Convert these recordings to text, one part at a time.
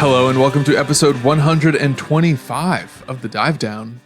Hello and welcome to episode 125 of The Dive Down,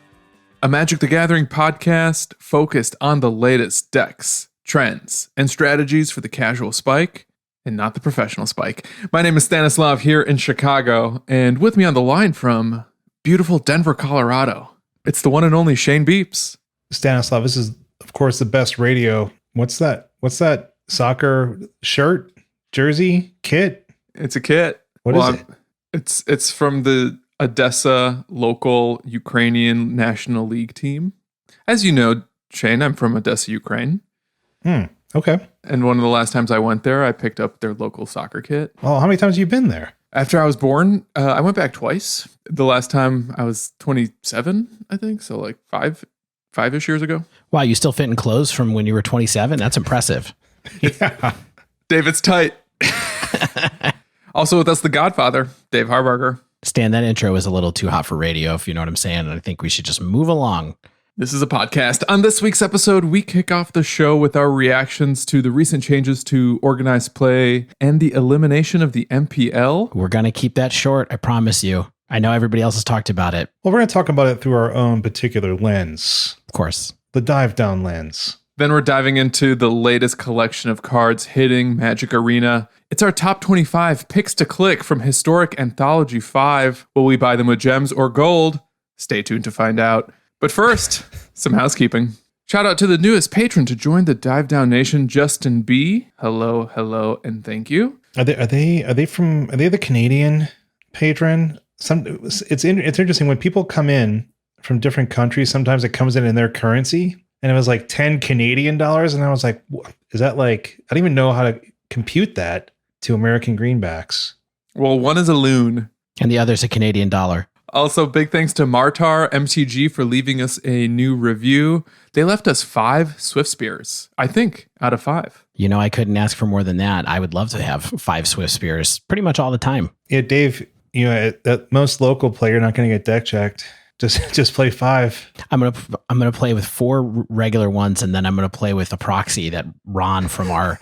a Magic the Gathering podcast focused on the latest decks, trends, and strategies for the casual spike and not the professional spike. My name is Stanislav here in Chicago, and with me on the line from beautiful Denver, Colorado, it's the one and only Shane Beeps. Stanislav, this is, of course, the best radio. What's that? What's that soccer shirt, jersey, kit? It's a kit. What is it? It's from the Odessa local Ukrainian National League team. As you know, Shane, I'm from Odessa, Ukraine. Okay. And one of the last times I went there, I picked up their local soccer kit. Oh, how many times have you been there? After I was born, I went back twice. The last time I was 27, I think. So like five-ish years ago. Wow, you still fit in clothes from when you were 27? That's impressive. Yeah. David's tight. Also with us, the Godfather, Dave Harbarger. Stan, that intro is a little too hot for radio, if you know what I'm saying. And I think we should just move along. This is a podcast. On this week's episode, we kick off the show with our reactions to the recent changes to organized play and the elimination of the MPL. We're going to keep that short, I promise you. I know everybody else has talked about it. Well, we're going to talk about it through our own particular lens. Of course. The dive down lens. Then we're diving into the latest collection of cards hitting Magic Arena. It's our top 25 picks to click from Historic Anthology 5. Will we buy them with gems or gold? Stay tuned to find out. But first, some housekeeping. Shout out to the newest patron to join the Dive Down Nation, Justin B. Hello, and thank you. Are they the Canadian patron? It's interesting when people come in from different countries. Sometimes it comes in their currency, and it was like $10 Canadian, and I was like, what? Is that like? I don't even know how to compute that to American greenbacks. Well, one is a loon. And the other's a Canadian dollar. Also, big thanks to Martar MTG for leaving us a new review. They left us 5 Swift Spears, I think, out of 5. You know, I couldn't ask for more than that. I would love to have 5 Swift Spears pretty much all the time. Yeah, Dave, you know, at most local play, you're not going to get deck checked. Just play 5. I'm gonna play with 4 regular ones, and then I'm gonna play with a proxy that Ron from our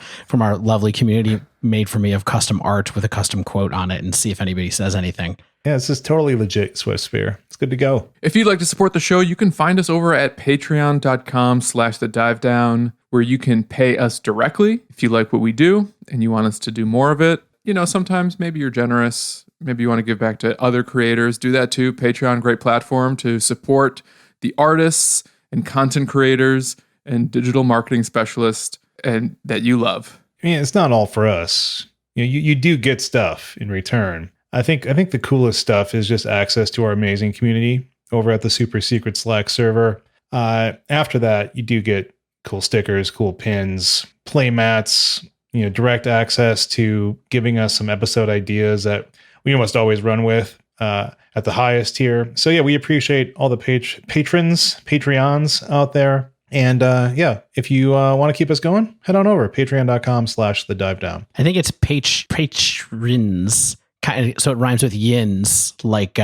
lovely community made for me of custom art with a custom quote on it, and see if anybody says anything. Yeah, this is totally legit Swift Spear. It's good to go. If you'd like to support the show, you can find us over at patreon.com/thedivedown, where you can pay us directly if you like what we do and you want us to do more of it. You know, sometimes maybe you're generous. Maybe you want to give back to other creators. Do that too. Patreon, great platform to support the artists and content creators and digital marketing specialists and that you love. I mean, it's not all for us. You do get stuff in return. I think the coolest stuff is just access to our amazing community over at the super secret Slack server. After that, you do get cool stickers, cool pins, play mats, direct access to giving us some episode ideas that we almost always run with at the highest tier. So yeah, we appreciate all the Patreons out there. And if you want to keep us going, head on over patreon.com/thedivedown. I think it's patrons, so it rhymes with yins, like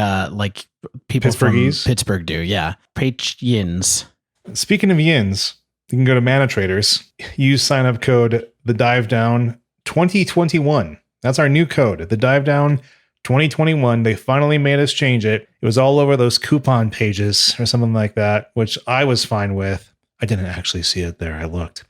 people from Pittsburgh do. Yeah, yins. Speaking of yins, you can go to Mana Traders. Use sign up code TheDiveDown 2021. That's our new code, The Dive Down 2021. They finally made us change it. It was all over those coupon pages or something like that, which I was fine with. I didn't actually see it there. I looked.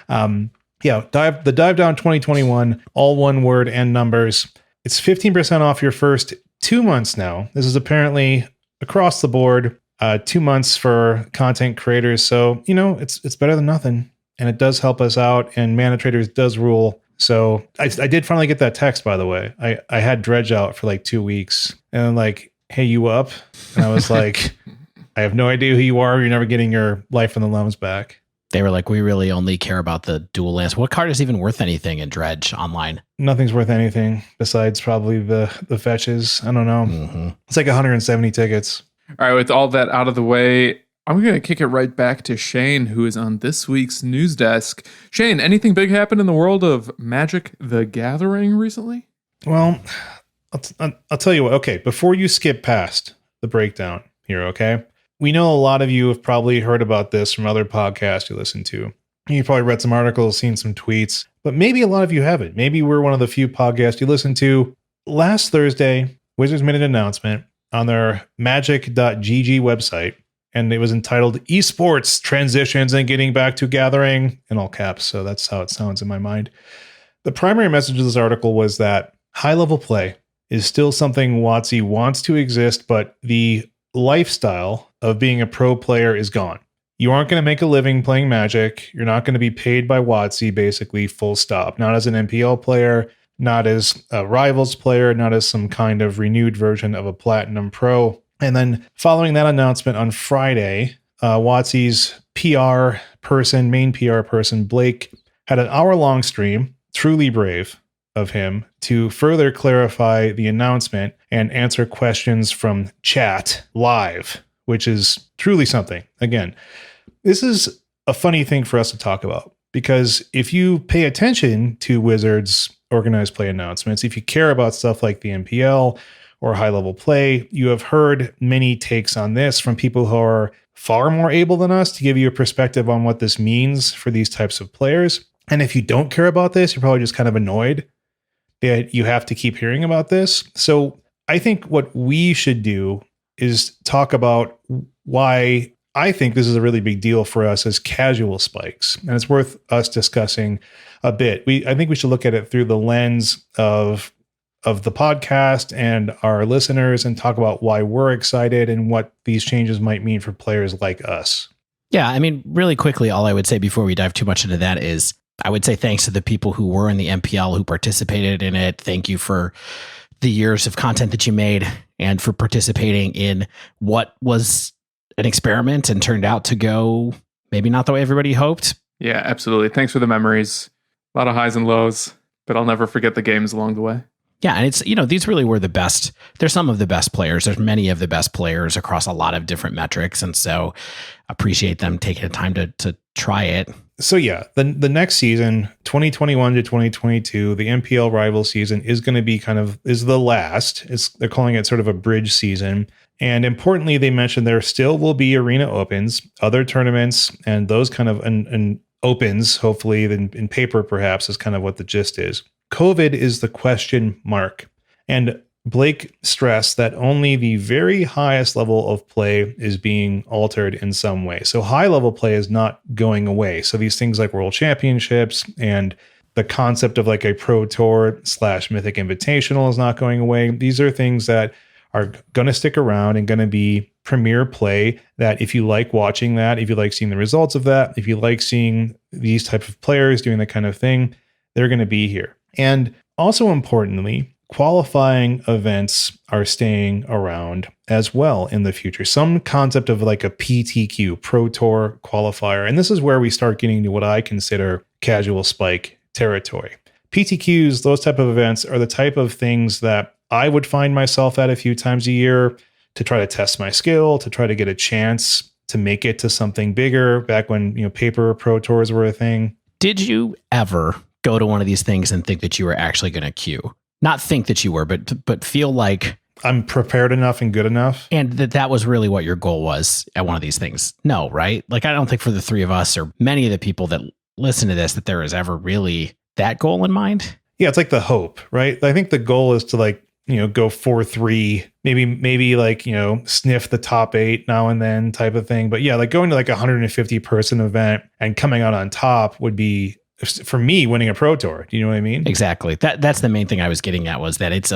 The Dive Down 2021, all one word and numbers. It's 15% off your first 2 months now. This is apparently across the board, 2 months for content creators. So, it's better than nothing. And it does help us out. And Mana Traders does rule. So I did finally get that text, by the way. I had Dredge out for like 2 weeks. And I'm like, hey, you up? And I was like, I have no idea who you are. You're never getting your life in the Lums back. They were like, we really only care about the dual lands. What card is even worth anything in Dredge online? Nothing's worth anything besides probably the fetches. I don't know. Mm-hmm. It's like 170 tickets. All right, with all that out of the way, I'm going to kick it right back to Shane, who is on this week's news desk. Shane, anything big happen in the world of Magic the Gathering recently? Well, I'll tell you what. Okay, before you skip past the breakdown here, okay? We know a lot of you have probably heard about this from other podcasts you listen to. You've probably read some articles, seen some tweets, but maybe a lot of you haven't. Maybe we're one of the few podcasts you listen to. Last Thursday, Wizards made an announcement on their magic.gg website, and it was entitled Esports Transitions and Getting Back to Gathering, in all caps. So that's how it sounds in my mind. The primary message of this article was that high-level play is still something WotC wants to exist, but the lifestyle of being a pro player is gone. You aren't going to make a living playing Magic. You're not going to be paid by WotC, basically, full stop. Not as an MPL player, not as a Rivals player, not as some kind of renewed version of a Platinum Pro. And then following that announcement on Friday, WotC's PR person, main PR person, Blake, had an hour-long stream, truly brave of him, to further clarify the announcement and answer questions from chat live, which is truly something. Again, this is a funny thing for us to talk about, because if you pay attention to Wizards' organized play announcements, if you care about stuff like the MPL or high-level play, you have heard many takes on this from people who are far more able than us to give you a perspective on what this means for these types of players. And if you don't care about this, you're probably just kind of annoyed that you have to keep hearing about this. So I think what we should do is talk about why I think this is a really big deal for us as casual spikes. And it's worth us discussing a bit. I think we should look at it through the lens of the podcast and our listeners and talk about why we're excited and what these changes might mean for players like us. Yeah, I mean, really quickly, all I would say before we dive too much into that is I would say thanks to the people who were in the MPL, who participated in it. Thank you for the years of content that you made and for participating in what was an experiment and turned out to go maybe not the way everybody hoped. Yeah, absolutely. Thanks for the memories. A lot of highs and lows, but I'll never forget the games along the way. Yeah, and it's, these really were the best. There's some of the best players. There's many of the best players across a lot of different metrics. And so appreciate them taking the time to try it. So yeah, the next season, 2021 to 2022, the MPL rival season is going to be is the last. They're calling it sort of a bridge season. And importantly, they mentioned there still will be arena opens, other tournaments, and those kind of and opens, hopefully in paper perhaps, is kind of what the gist is. COVID is the question mark. And Blake stressed that only the very highest level of play is being altered in some way. So high level play is not going away. So these things like World Championships and the concept of like a Pro Tour / Mythic Invitational is not going away. These are things that are going to stick around and going to be premier play that if you like watching that, if you like seeing the results of that, if you like seeing these type of players doing that kind of thing, they're going to be here. And also importantly, qualifying events are staying around as well in the future. Some concept of like a PTQ, Pro Tour qualifier. And this is where we start getting to what I consider casual spike territory. PTQs, those type of events are the type of things that I would find myself at a few times a year to try to test my skill, to try to get a chance to make it to something bigger back when, paper Pro Tours were a thing. Did you ever go to one of these things and think that you were actually going to queue? Not think that you were, but feel like I'm prepared enough and good enough. And that was really what your goal was at one of these things. No, right? Like, I don't think for the three of us or many of the people that listen to this, that there is ever really that goal in mind. Yeah. It's like the hope, right? I think the goal is to go 4-3, maybe like, sniff the top 8 now and then type of thing. But yeah, like going to like a 150 person event and coming out on top would be, for me, winning a Pro Tour. Do you know what I mean? Exactly. That's the main thing I was getting at, was that it's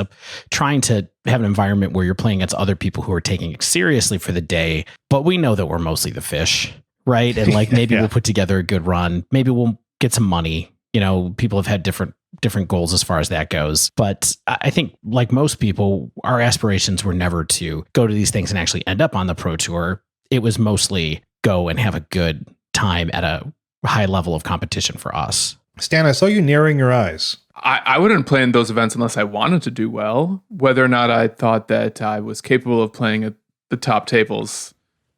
trying to have an environment where you're playing against other people who are taking it seriously for the day, but we know that we're mostly the fish, right? And like, maybe we'll put together a good run. Maybe we'll get some money. People have had different goals as far as that goes. But I think, like most people, our aspirations were never to go to these things and actually end up on the Pro Tour. It was mostly go and have a good time at a high level of competition for us. Stan, I saw you narrowing your eyes. I wouldn't play in those events unless I wanted to do well. Whether or not I thought that I was capable of playing at the top tables,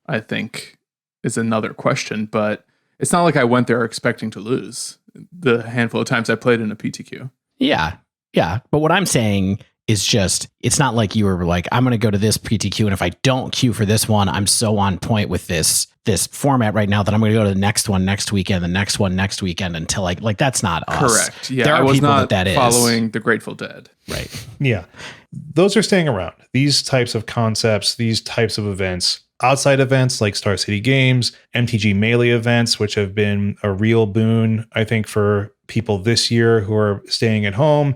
I think, is another question. But it's not like I went there expecting to lose the handful of times I played in a PTQ. Yeah. But what I'm saying is just, it's not like you were like, I'm going to go to this PTQ, and if I don't queue for this one, I'm so on point with this format right now that I'm going to go to the next one next weekend, the next one next weekend, until like that's not us. Correct. Yeah, there are I was people not that following the Grateful Dead. Right. Yeah. Those are staying around. These types of concepts, these types of events, outside events like Star City Games, MTG Melee events, which have been a real boon, I think, for people this year who are staying at home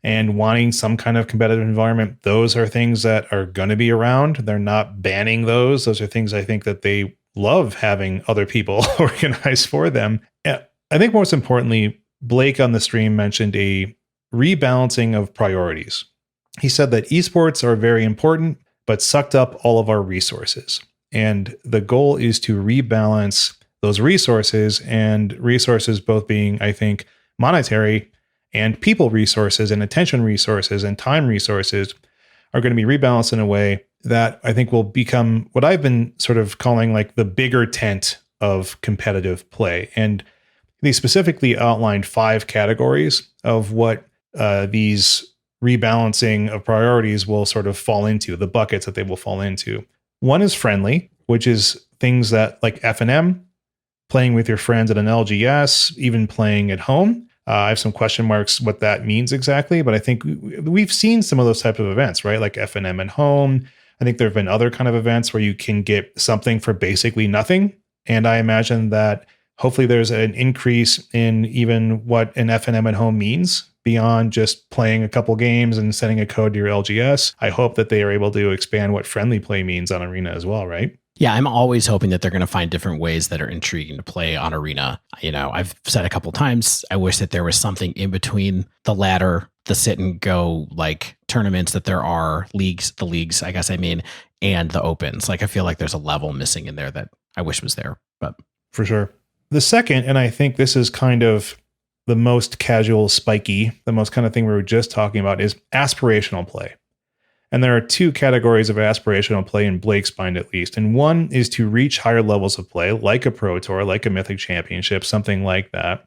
and wanting some kind of competitive environment. Those are things that are going to be around. They're not banning those. Those are things I think that they love having other people organize for them. I think most importantly, Blake on the stream mentioned a rebalancing of priorities. He said that esports are very important, but sucked up all of our resources. And the goal is to rebalance those resources, and resources both being, I think, monetary and people resources and attention resources and time resources are going to be rebalanced in a way that I think will become what I've been sort of calling like the bigger tent of competitive play. And they specifically outlined 5 categories of what these rebalancing of priorities will sort of fall into, the buckets that they will fall into. One is friendly, which is things that like F&M, playing with your friends at an LGS, even playing at home. I have some question marks what that means exactly, but I think we've seen some of those types of events, right? Like F&M at home. I think there have been other kind of events where you can get something for basically nothing. And I imagine that hopefully there's an increase in even what an F&M at home means beyond just playing a couple games and sending a code to your LGS. I hope that they are able to expand what friendly play means on Arena as well, right? Yeah, I'm always hoping that they're going to find different ways that are intriguing to play on Arena. You know, I've said a couple times, I wish that there was something in between the ladder, the sit and go like tournaments that there are, the leagues, I guess I mean, and the opens. Like, I feel like there's a level missing in there that I wish was there, but for sure. The second, and I think this is kind of the most casual, spiky, the most kind of thing we were just talking about, is aspirational play. And there are 2 categories of aspirational play in Blake's mind, at least. And one is to reach higher levels of play, like a Pro Tour, like a Mythic Championship, something like that.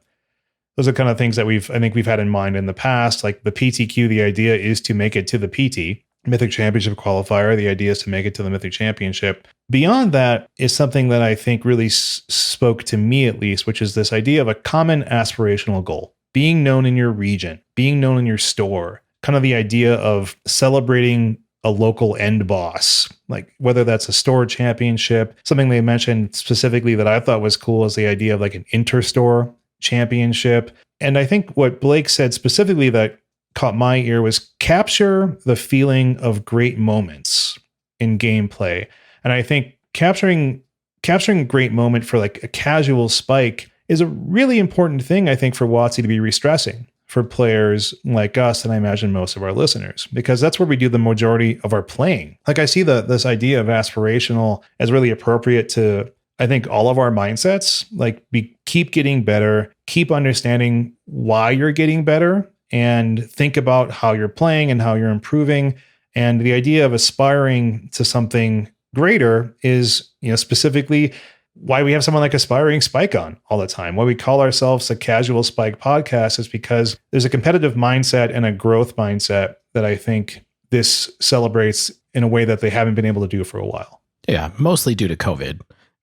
Those are kind of things that I think we've had in mind in the past. Like the PTQ, the idea is to make it to the PT. Mythic Championship qualifier, the idea is to make it to the Mythic Championship. Beyond that is something that I think really spoke to me, at least, which is this idea of a common aspirational goal. Being known in your region, being known in your store, kind of the idea of celebrating a local end boss, like whether that's a store championship. Something they mentioned specifically that I thought was cool is the idea of like an inter-store championship. And I think what Blake said specifically that caught my ear was capture the feeling of great moments in gameplay. And I think capturing a great moment for like a casual spike is a really important thing, I think, for WotC to be re-stressing for players like us, and I imagine most of our listeners, because that's where we do the majority of our playing. Like, I see this idea of aspirational as really appropriate to, I think, all of our mindsets. Like, we keep getting better, keep understanding why you're getting better, and think about how you're playing and how you're improving. And the idea of aspiring to something greater is, specifically why we have someone like Aspiring Spike on all the time. Why we call ourselves a Casual Spike podcast is because there's a competitive mindset and a growth mindset that I think this celebrates in a way that they haven't been able to do for a while. Yeah, mostly due to COVID,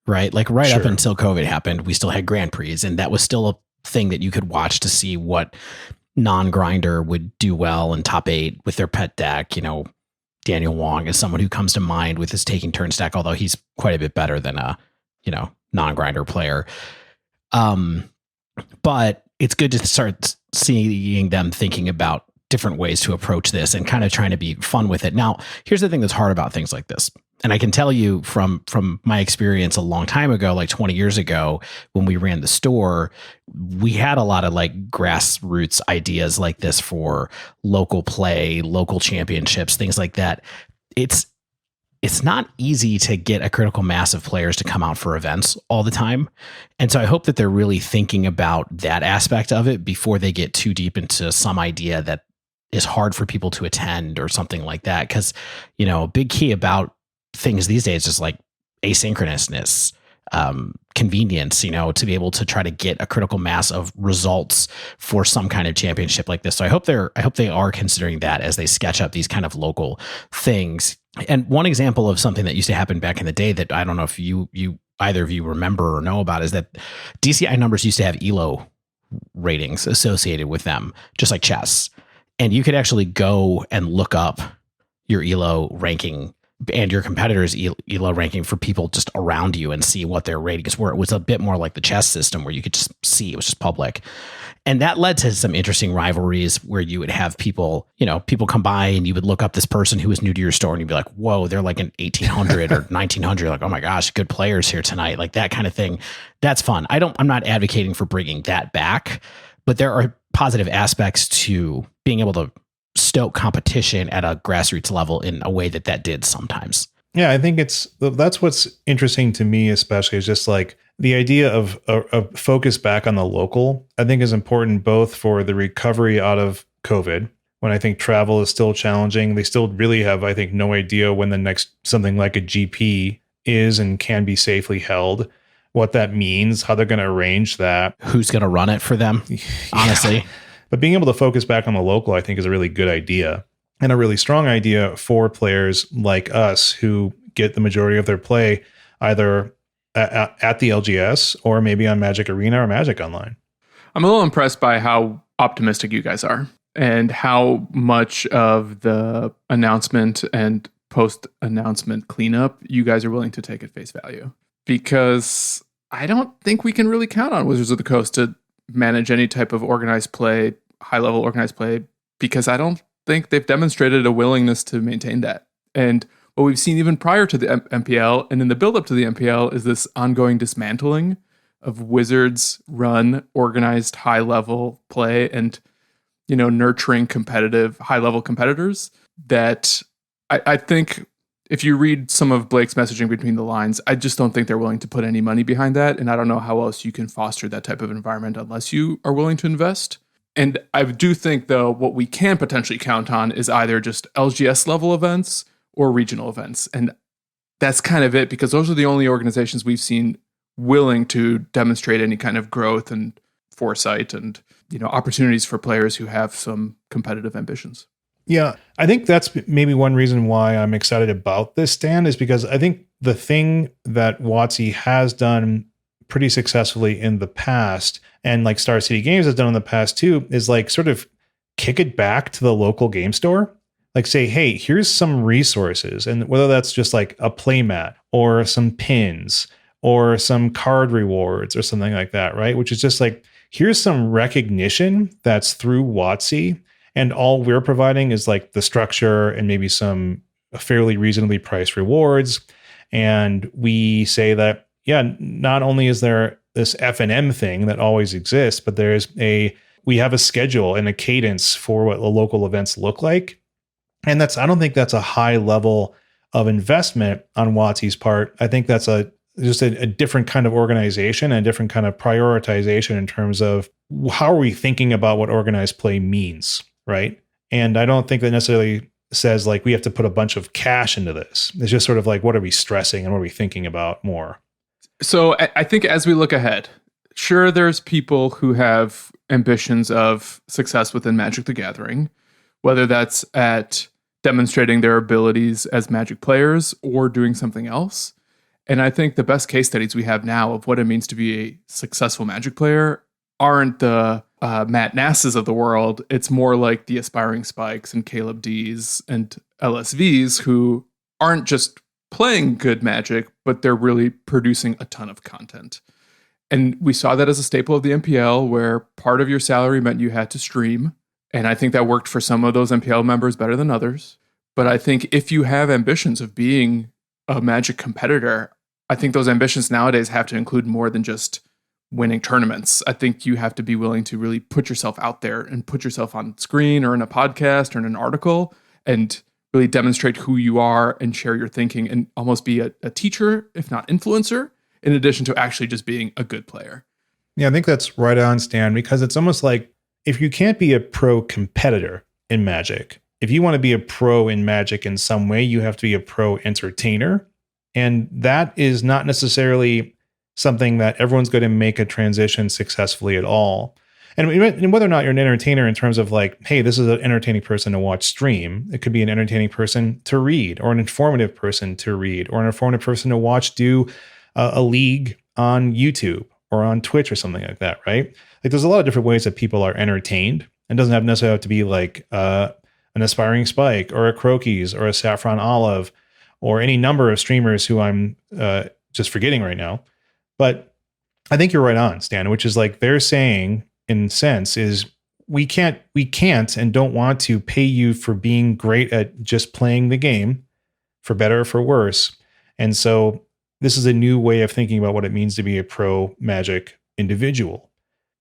right? Like up until COVID happened, we still had Grand Prix, and that was still a thing that you could watch to see what non-grinder would do well in top 8 with their pet deck. Daniel Wong is someone who comes to mind with his Taking Turns deck, although he's quite a bit better than a non-grinder player. But it's good to start seeing them thinking about different ways to approach this and kind of trying to be fun with it. Now, here's the thing that's hard about things like this. And I can tell you from my experience a long time ago, like 20 years ago, when we ran the store, we had a lot of like grassroots ideas like this for local play, local championships, things like that. It's not easy to get a critical mass of players to come out for events all the time. And so I hope that they're really thinking about that aspect of it before they get too deep into some idea that is hard for people to attend or something like that. Because, a big key about things these days is like asynchronousness. convenience, to be able to try to get a critical mass of results for some kind of championship like this. So I hope they are considering that as they sketch up these kind of local things. And one example of something that used to happen back in the day that I don't know if you either of you remember or know about is that DCI numbers used to have ELO ratings associated with them, just like chess. And you could actually go and look up your ELO ranking and your competitor's ELO ranking for people just around you and see what their ratings were. It was a bit more like the chess system where you could just see, it was just public. And that led to some interesting rivalries where you would have people come by and you would look up this person who was new to your store and you'd be like, whoa, they're like an 1800 or 1900. Like, oh my gosh, good players here tonight. Like that kind of thing. That's fun. I'm not advocating for bringing that back, but there are positive aspects to being able to stoke competition at a grassroots level in a way that did sometimes. Yeah, I think that's what's interesting to me, especially, is just like the idea of a focus back on the local, I think is important both for the recovery out of COVID, when I think travel is still challenging. They still really have, I think, no idea when the next something like a GP is and can be safely held, what that means, how they're going to arrange that. Who's going to run it for them, honestly. Yeah. But being able to focus back on the local, I think, is a really good idea and a really strong idea for players like us who get the majority of their play either at the LGS or maybe on Magic Arena or Magic Online. I'm a little impressed by how optimistic you guys are and how much of the announcement and post-announcement cleanup you guys are willing to take at face value. Because I don't think we can really count on Wizards of the Coast to manage any type of organized play, high-level organized play, because I don't think they've demonstrated a willingness to maintain that. And what we've seen even prior to the MPL and in the build-up to the MPL is this ongoing dismantling of Wizards run organized high-level play and, nurturing competitive high-level competitors that I think if you read some of Blake's messaging between the lines, I just don't think they're willing to put any money behind that. And I don't know how else you can foster that type of environment unless you are willing to invest. And I do think, though, what we can potentially count on is either just LGS level events or regional events. And that's kind of it, because those are the only organizations we've seen willing to demonstrate any kind of growth and foresight and, opportunities for players who have some competitive ambitions. Yeah, I think that's maybe one reason why I'm excited about this stand, is because I think the thing that WotC has done pretty successfully in the past, and like Star City Games has done in the past too, is like sort of kick it back to the local game store. Like say, hey, here's some resources, and whether that's just like a playmat or some pins or some card rewards or something like that, right? Which is just like, here's some recognition that's through WotC. And all we're providing is like the structure and maybe some fairly reasonably priced rewards. And we say that, yeah, not only is there this F&M thing that always exists, but we have a schedule and a cadence for what the local events look like. And I don't think that's a high level of investment on WotC's part. I think that's just a different kind of organization and a different kind of prioritization in terms of how are we thinking about what organized play means. Right. And I don't think that necessarily says like we have to put a bunch of cash into this. It's just sort of like, what are we stressing and what are we thinking about more? So I think as we look ahead, sure, there's people who have ambitions of success within Magic the Gathering, whether that's at demonstrating their abilities as Magic players or doing something else. And I think the best case studies we have now of what it means to be a successful Magic player aren't the Matt Nasses of the world. It's more like the Aspiring Spikes and Caleb D's and LSVs who aren't just playing good Magic, but they're really producing a ton of content. And we saw that as a staple of the MPL, where part of your salary meant you had to stream. And I think that worked for some of those MPL members better than others. But I think if you have ambitions of being a Magic competitor, I think those ambitions nowadays have to include more than just winning tournaments. I think you have to be willing to really put yourself out there and put yourself on screen or in a podcast or in an article and really demonstrate who you are and share your thinking and almost be a teacher, if not influencer, in addition to actually just being a good player. Yeah, I think that's right on, Stan, because it's almost like if you can't be a pro competitor in Magic, if you want to be a pro in Magic in some way, you have to be a pro entertainer. And that is not necessarily something that everyone's going to make a transition successfully at all. And whether or not you're an entertainer in terms of like, hey, this is an entertaining person to watch stream. It could be an entertaining person to read, or an informative person to read, or an informative person to watch do a league on YouTube or on Twitch or something like that, right? Like there's a lot of different ways that people are entertained. It doesn't necessarily have to be like an Aspiring Spike or a Croakies or a Saffron Olive or any number of streamers who I'm just forgetting right now. But I think you're right on, Stan, which is like they're saying, in sense, is we can't and don't want to pay you for being great at just playing the game, for better or for worse. And so this is a new way of thinking about what it means to be a pro Magic individual.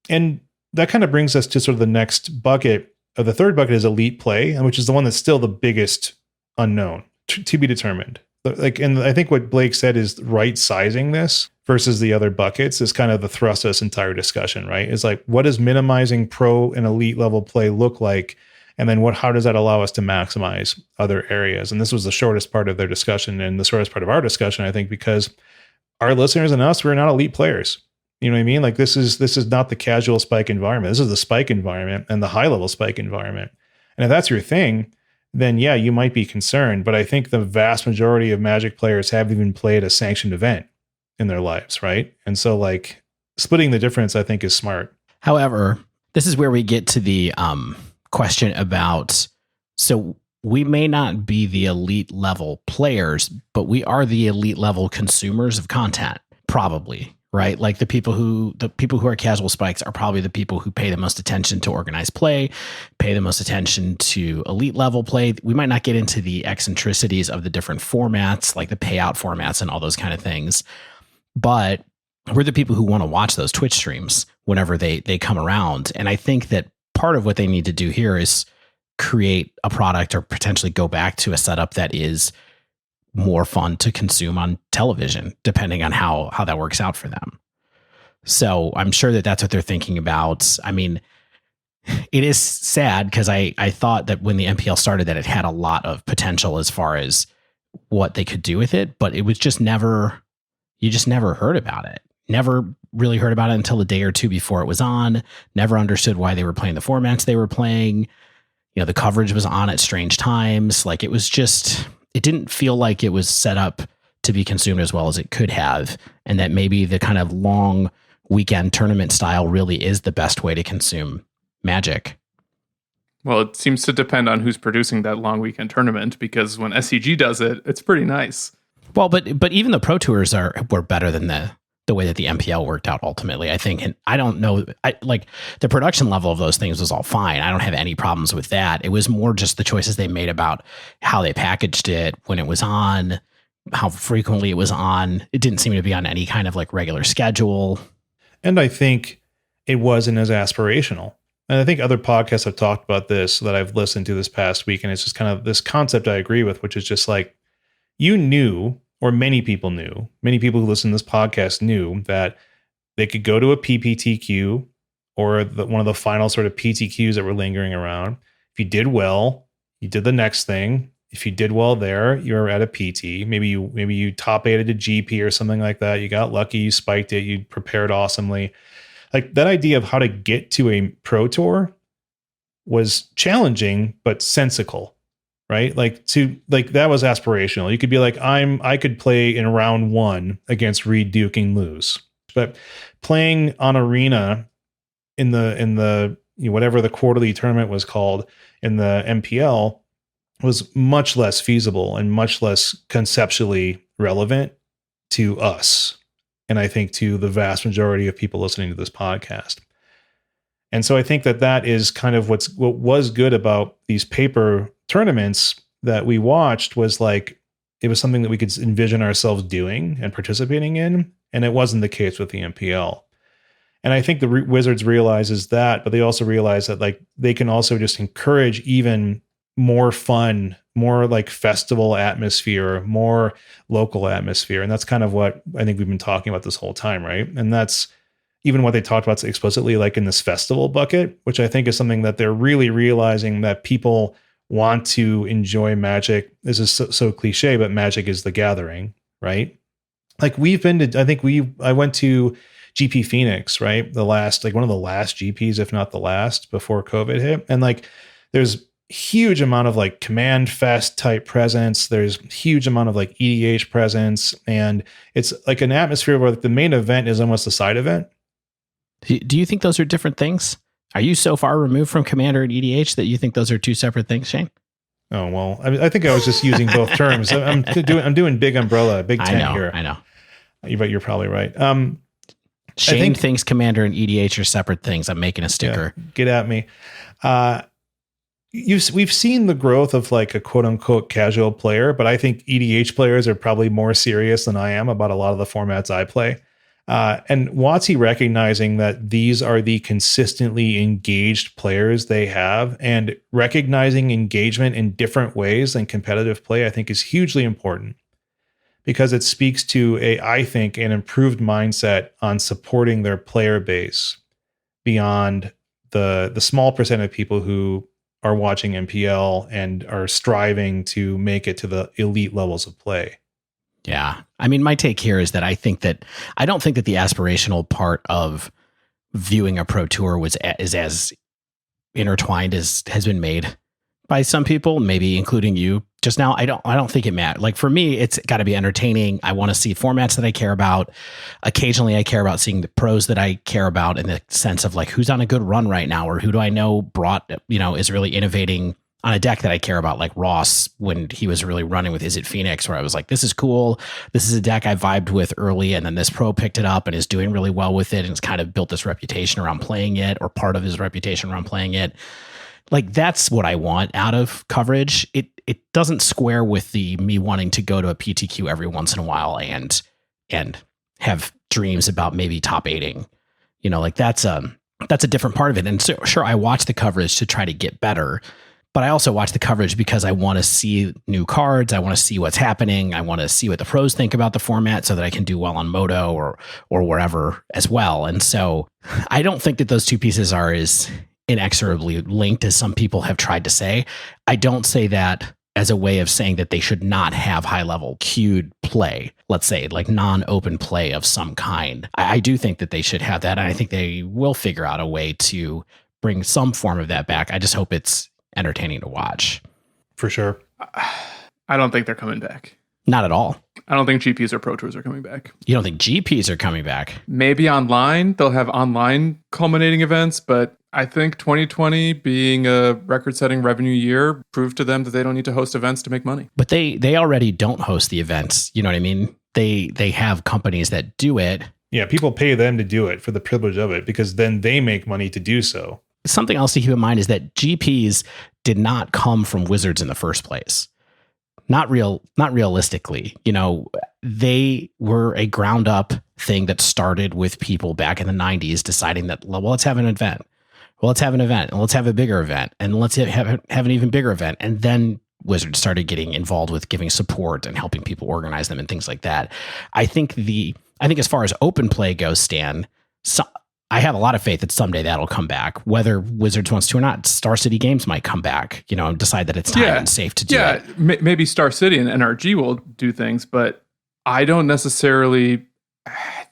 And that kind of brings us to sort of the next bucket. The third bucket is elite play, which is the one that's still the biggest unknown, to be determined. Like, and I think what Blake said is right sizing this versus the other buckets is kind of the thrust of this entire discussion, right? It's like, what does minimizing pro and elite level play look like? And then how does that allow us to maximize other areas? And this was the shortest part of their discussion and the shortest part of our discussion, I think, because our listeners and us, we're not elite players. You know what I mean? Like this is not the casual Spike environment. This is the Spike environment and the high level Spike environment. And if that's your thing, then yeah, you might be concerned. But I think the vast majority of Magic players haven't even played a sanctioned event in their lives, right? And so like splitting the difference, I think, is smart. However, this is where we get to the question about, so we may not be the elite level players, but we are the elite level consumers of content, probably. Right? Like the people who are casual Spikes are probably the people who pay the most attention to organized play, pay the most attention to elite level play. We might not get into the eccentricities of the different formats, like the payout formats and all those kind of things. But we're the people who want to watch those Twitch streams whenever they come around. And I think that part of what they need to do here is create a product or potentially go back to a setup that is more fun to consume on television, depending on how that works out for them. So I'm sure that that's what they're thinking about. I mean, it is sad because I thought that when the MPL started that it had a lot of potential as far as what they could do with it, but it was just you just never heard about it. Never really heard about it until a day or two before it was on. Never understood why they were playing the formats they were playing. You know, the coverage was on at strange times. Like it was just, it didn't feel like it was set up to be consumed as well as it could have. And that maybe the kind of long weekend tournament style really is the best way to consume Magic. Well, it seems to depend on who's producing that long weekend tournament, because when SCG does it, it's pretty nice. Well, but even the Pro Tours were better than the way that the MPL worked out ultimately, I think. And I don't know, like the production level of those things was all fine. I don't have any problems with that. It was more just the choices they made about how they packaged it, when it was on, how frequently it was on. It didn't seem to be on any kind of like regular schedule. And I think it wasn't as aspirational. And I think other podcasts have talked about this that I've listened to this past week. And it's just kind of this concept I agree with, which is just like, you knew, or many people who listen to this podcast knew that they could go to a PPTQ or one of the final sort of PTQs that were lingering around. If you did well, you did the next thing. If you did well there, you were at a PT. Maybe you top 8'd a GP or something like that. You got lucky, you spiked it, you prepared awesomely. Like that idea of how to get to a pro tour was challenging but sensical. Right? Like that was aspirational. You could be like, I could play in round 1 against Reed Duke and lose. But playing on Arena in the whatever the quarterly tournament was called in the MPL was much less feasible and much less conceptually relevant to us. And I think to the vast majority of people listening to this podcast. And so I think that is kind of what was good about these paper tournaments that we watched was like, it was something that we could envision ourselves doing and participating in. And it wasn't the case with the MPL. And I think the Wizards realizes that, but they also realize that like they can also just encourage even more fun, more like festival atmosphere, more local atmosphere. And that's kind of what I think we've been talking about this whole time, right? And that's even what they talked about explicitly, like in this festival bucket, which I think is something that they're really realizing that people want to enjoy Magic. This is so cliche, but Magic is the gathering, right? like we've been to, I went to GP Phoenix, right? The last, like one of the last GPs, if not the last, before COVID hit. And like, there's huge amount of like Command Fest type presence. There's huge amount of like EDH presence. And it's like an atmosphere where the main event is almost a side event. Do you think those are different things? Are you so far removed from Commander and EDH that you think those are two separate things, Shane? Oh, well, I think I was just using both terms. I'm doing big umbrella, big tent here. I know. But you're probably right. Shane thinks Commander and EDH are separate things. I'm making a sticker. Yeah, get at me. We've seen the growth of like a quote unquote casual player, but I think EDH players are probably more serious than I am about a lot of the formats I play. And WotC recognizing that these are the consistently engaged players they have, and recognizing engagement in different ways than competitive play, I think is hugely important, because it speaks to I think an improved mindset on supporting their player base beyond the small percent of people who are watching MPL and are striving to make it to the elite levels of play. Yeah. I mean, my take here is that I don't think that the aspirational part of viewing a pro tour is as intertwined as has been made by some people, maybe including you just now. I don't think it matters. Like for me, it's got to be entertaining. I want to see formats that I care about. Occasionally I care about seeing the pros that I care about, in the sense of like, who's on a good run right now, or who do I know is really innovating on a deck that I care about, like Ross, when he was really running with Is It Phoenix, where I was like, this is cool. This is a deck I vibed with early, and then this pro picked it up and is doing really well with it, and it's kind of built this reputation around playing it, or part of his reputation around playing it. Like, that's what I want out of coverage. It doesn't square with me wanting to go to a PTQ every once in a while and have dreams about maybe top 8ing. Like that's a different part of it. And so, sure, I watch the coverage to try to get better, but I also watch the coverage because I want to see new cards. I want to see what's happening. I want to see what the pros think about the format so that I can do well on Moto or wherever as well. And so I don't think that those two pieces are as inexorably linked as some people have tried to say. I don't say that as a way of saying that they should not have high-level queued play, let's say, like non-open play of some kind. I do think that they should have that, and I think they will figure out a way to bring some form of that back. I just hope it's entertaining to watch. For sure. I don't think they're coming back. Not at all. I don't think GPs or Pro Tours are coming back. You don't think GPs are coming back? Maybe online. They'll have online culminating events, but I think 2020 being a record-setting revenue year proved to them that they don't need to host events to make money. But they already don't host the events. You know what I mean? They have companies that do it. Yeah, people pay them to do it for the privilege of it, because then they make money to do so. Something else to keep in mind is that GPs did not come from Wizards in the first place. Not realistically. They were a ground up thing that started with people back in the 90s deciding that, well, let's have an event. Well, let's have an event, and let's have a bigger event, and let's have an even bigger event. And then Wizards started getting involved with giving support and helping people organize them and things like that. I think as far as open play goes, Stan, I have a lot of faith that someday that'll come back. Whether Wizards wants to or not, Star City Games might come back, and decide that it's time and safe to do it. Yeah, maybe Star City and NRG will do things, but I don't necessarily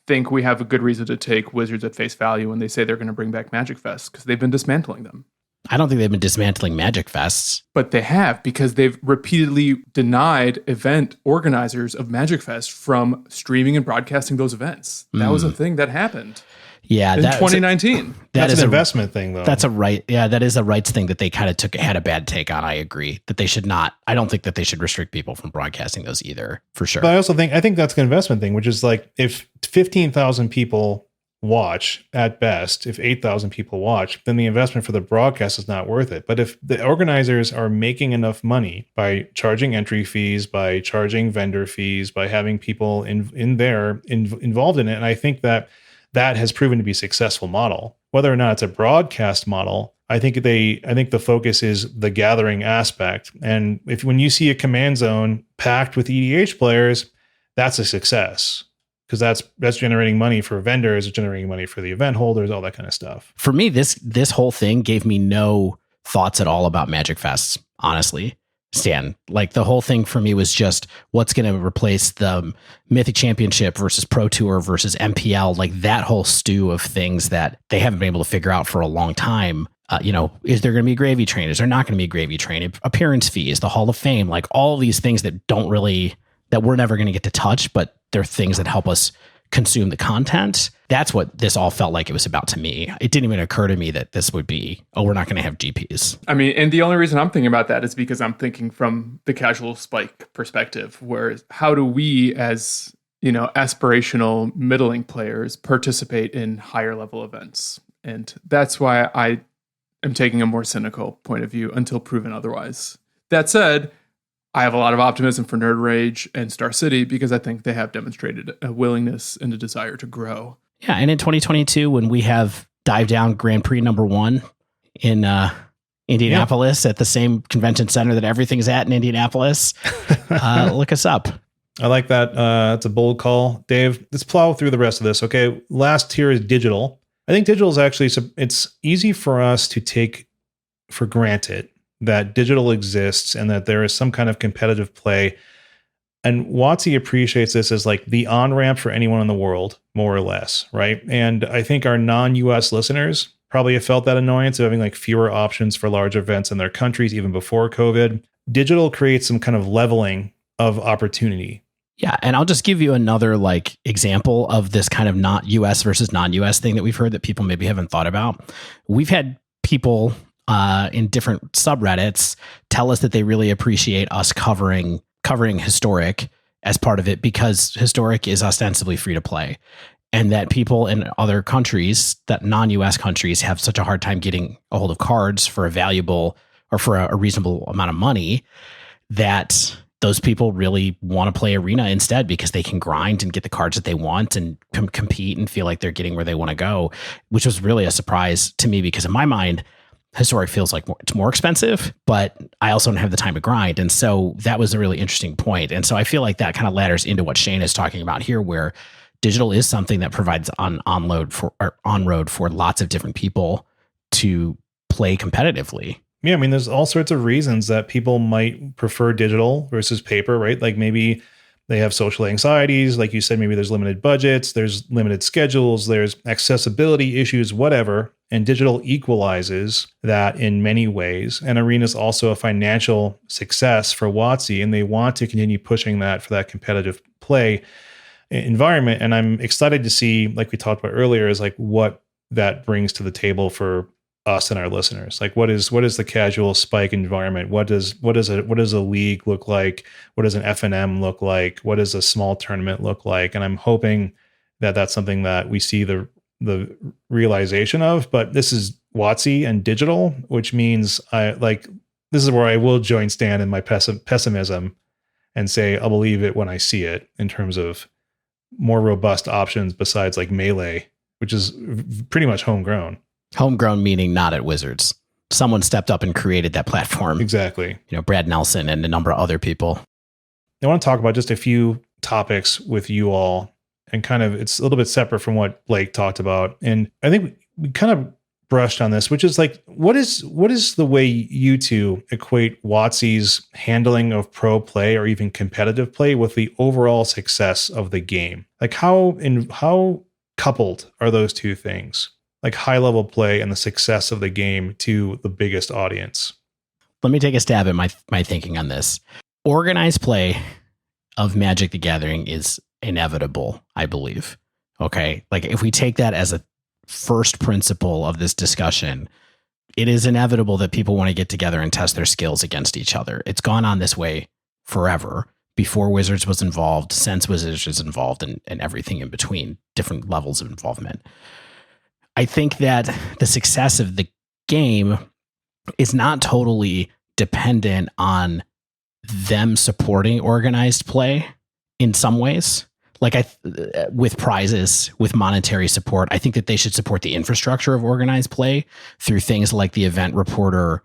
think we have a good reason to take Wizards at face value when they say they're going to bring back Magic Fest, because they've been dismantling them. I don't think they've been dismantling Magic Fests. But they have, because they've repeatedly denied event organizers of Magic Fest from streaming and broadcasting those events. That was a thing that happened. Yeah, in 2019. That's an investment thing, though. That's a right. Yeah, that is a rights thing that they kind of had a bad take on. I agree that they should not. I don't think that they should restrict people from broadcasting those either, for sure. But I also think that's an investment thing, which is like, if 15,000 people watch at best, if 8,000 people watch, then the investment for the broadcast is not worth it. But if the organizers are making enough money by charging entry fees, by charging vendor fees, by having people involved in it, and I think that has proven to be a successful model. Whether or not it's a broadcast model, I think the focus is the gathering aspect. And when you see a command zone packed with EDH players, that's a success, because that's generating money for vendors, it's generating money for the event holders, all that kind of stuff. For me, this whole thing gave me no thoughts at all about Magic Fests, honestly. Stan. Like the whole thing for me was just what's going to replace the Mythic Championship versus Pro Tour versus MPL, like that whole stew of things that they haven't been able to figure out for a long time. Is there going to be a gravy train? Is there not going to be a gravy train? Appearance fees, the Hall of Fame, like all these things that we're never going to get to touch, but they're things that help us consume the content. That's what this all felt like it was about to me. It didn't even occur to me that this would be, we're not going to have GPs. I mean, and the only reason I'm thinking about that is because I'm thinking from the casual spike perspective, where how do we as, aspirational middling players participate in higher level events? And that's why I am taking a more cynical point of view until proven otherwise. That said, I have a lot of optimism for Nerd Rage and Star City because I think they have demonstrated a willingness and a desire to grow. Yeah, and in 2022, when we have Dive Down Grand Prix #1 in Indianapolis at the same convention center that everything's at in Indianapolis, look us up. I like that. That's a bold call. Dave, let's plow through the rest of this. Okay, last tier is digital. I think digital is actually, it's easy for us to take for granted that digital exists and that there is some kind of competitive play. And WotC appreciates this as like the on-ramp for anyone in the world, more or less, right? And I think our non-US listeners probably have felt that annoyance of having like fewer options for large events in their countries, even before COVID. Digital creates some kind of leveling of opportunity. Yeah, and I'll just give you another like example of this kind of not US versus non-US thing that we've heard that people maybe haven't thought about. We've had people in different subreddits tell us that they really appreciate us covering Historic as part of it because Historic is ostensibly free to play, and that people in other countries, that non-US countries, have such a hard time getting a hold of cards for a valuable or for a reasonable amount of money that those people really want to play Arena instead because they can grind and get the cards that they want and compete and feel like they're getting where they want to go, which was really a surprise to me because in my mind, Historic feels like it's more expensive, but I also don't have the time to grind. And so that was a really interesting point. And so I feel like that kind of ladders into what Shane is talking about here, where digital is something that provides on-road for lots of different people to play competitively. Yeah, I mean, there's all sorts of reasons that people might prefer digital versus paper, right? Like maybe they have social anxieties. Like you said, maybe there's limited budgets, there's limited schedules, there's accessibility issues, whatever. And digital equalizes that in many ways. And Arena is also a financial success for WotC, and they want to continue pushing that for that competitive play environment. And I'm excited to see, like we talked about earlier, is like what that brings to the table for us and our listeners. Like what is the casual spike environment? What does a league look like? What does an FNM look like? What does a small tournament look like? And I'm hoping that that's something that we see the realization of. But this is WotC and digital, which means this is where I will join Stan in my pessimism and say I'll believe it when I see it in terms of more robust options besides like Melee, which is pretty much homegrown. Homegrown meaning not at Wizards. Someone stepped up and created that platform. Exactly. Brad Nelson and a number of other people. I want to talk about just a few topics with you all, and kind of it's a little bit separate from what Blake talked about. And I think we kind of brushed on this, which is like, what is the way you two equate WotC's handling of pro play or even competitive play with the overall success of the game? Like how coupled are those two things? Like high level play and the success of the game to the biggest audience? Let me take a stab at my thinking on this. Organized play of Magic the Gathering is inevitable, I believe. Okay. Like if we take that as a first principle of this discussion, it is inevitable that people want to get together and test their skills against each other. It's gone on this way forever, before Wizards was involved, since Wizards was involved, and everything in between, different levels of involvement. I think that the success of the game is not totally dependent on them supporting organized play in some ways. Like with prizes, with monetary support, I think that they should support the infrastructure of organized play through things like the event reporter,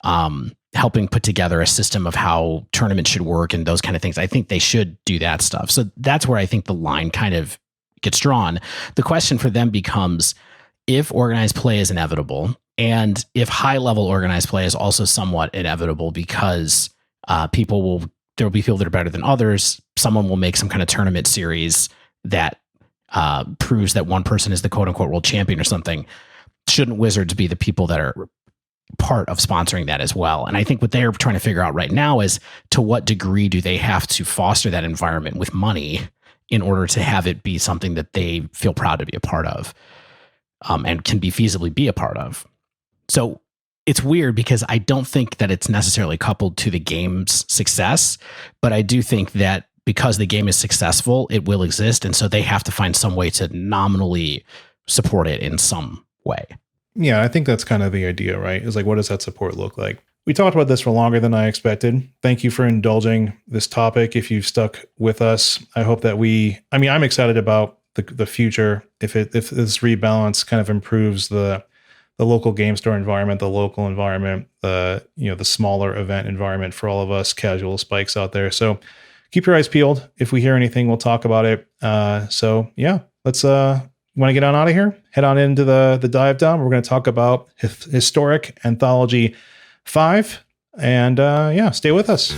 helping put together a system of how tournaments should work and those kind of things. I think they should do that stuff. So that's where I think the line kind of gets drawn. The question for them becomes, if organized play is inevitable, and if high level organized play is also somewhat inevitable because There will be people that are better than others. Someone will make some kind of tournament series that proves that one person is the quote unquote world champion or something. Shouldn't Wizards be the people that are part of sponsoring that as well? And I think what they're trying to figure out right now is to what degree do they have to foster that environment with money in order to have it be something that they feel proud to be a part of, and can be feasibly be a part of. So it's weird because I don't think that it's necessarily coupled to the game's success, but I do think that because the game is successful, it will exist. And so they have to find some way to nominally support it in some way. Yeah, I think that's kind of the idea, right? Is like, what does that support look like? We talked about this for longer than I expected. Thank you for indulging this topic. If you've stuck with us, I hope that I'm excited about the future. If this rebalance kind of improves the local game store environment, the local environment, the smaller event environment for all of us casual spikes out there. So keep your eyes peeled. If we hear anything, we'll talk about it. So yeah, let's want to get on out of here? Head on into the dive down. We're going to talk about Historic Anthology 5. And stay with us.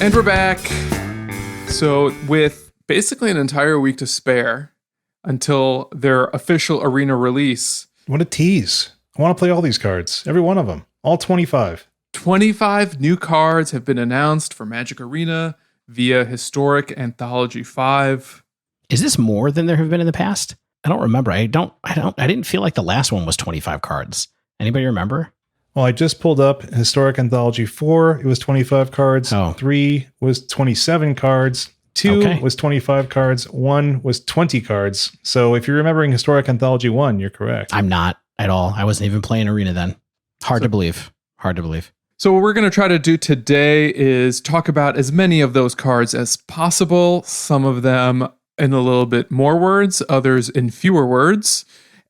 And we're back. So with basically an entire week to spare until their official arena release. What a tease. I want to play all these cards. Every one of them. All 25. 25 new cards have been announced for Magic Arena via Historic Anthology 5. Is this more than there have been in the past? I don't remember. I didn't feel like the last one was 25 cards. Anybody remember? Well, I just pulled up Historic Anthology 4. It was 25 cards. Oh. 3 was 27 cards. 2 was 25 cards. 1 was 20 cards. So if you're remembering Historic Anthology 1, you're correct. I'm not at all. I wasn't even playing Arena then. Hard to believe. So what we're going to try to do today is talk about as many of those cards as possible. Some of them in a little bit more words, others in fewer words.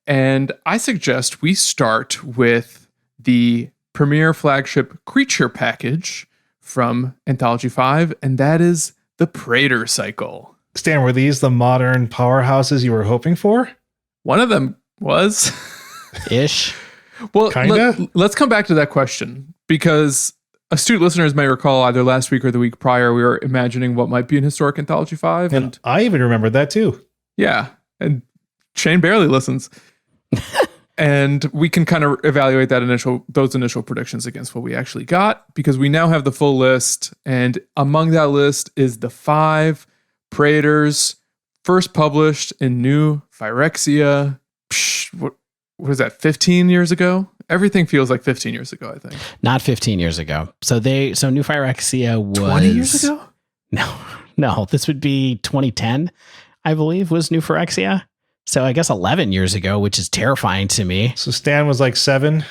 And I suggest we start with the premier flagship creature package from Anthology 5, and that is the Praetor cycle. Stan, were these the modern powerhouses you were hoping for? One of them was. Ish. Well, let's come back to that question, because astute listeners may recall either last week or the week prior, we were imagining what might be in Historic Anthology 5. And I even remembered that too. Yeah. And Shane barely listens. And we can kind of evaluate those initial predictions against what we actually got, because we now have the full list. And among that list is the 5 Praetors, first published in New Phyrexia. What is that, 15 years ago? Everything feels like 15 years ago, I think. Not 15 years ago. So New Phyrexia was 20 years ago? No, this would be 2010, I believe, was New Phyrexia. So I guess 11 years ago, which is terrifying to me. So Stan was like 7.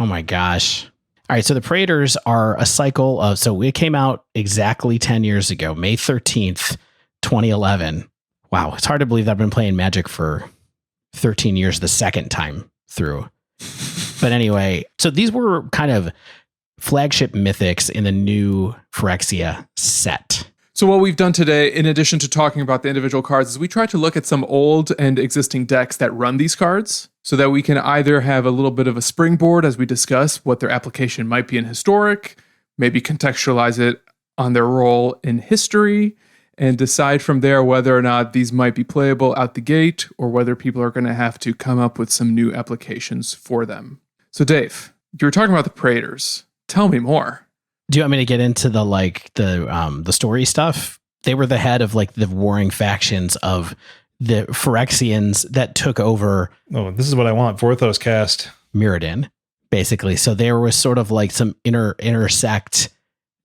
Oh my gosh. All right. So the Praetors are a cycle of, so it came out exactly 10 years ago, May 13th, 2011. Wow. It's hard to believe that I've been playing Magic for 13 years the second time through. But anyway, so these were kind of flagship mythics in the New Phyrexia set. So what we've done today, in addition to talking about the individual cards, is we tried to look at some old and existing decks that run these cards so that we can either have a little bit of a springboard as we discuss what their application might be in Historic, maybe contextualize it on their role in history, and decide from there whether or not these might be playable out the gate or whether people are going to have to come up with some new applications for them. So Dave, you were talking about the Praetors. Tell me more. Do you want me to get into the story stuff? They were the head of like the warring factions of the Phyrexians that took over. Oh, this is what I want. Vorthos cast. Mirrodin, basically. So there was sort of like some intersect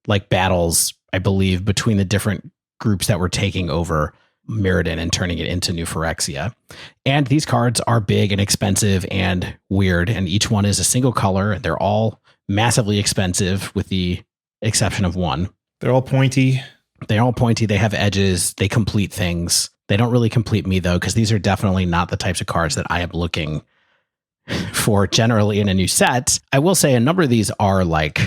like battles, I believe, between the different groups that were taking over Mirrodin and turning it into New Phyrexia. And these cards are big and expensive and weird, and each one is a single color. They're all massively expensive with the exception of one. They're all pointy. They have edges. They complete things. They don't really complete me though, because these are definitely not the types of cards that I am looking for generally in a new set. I will say a number of these are like,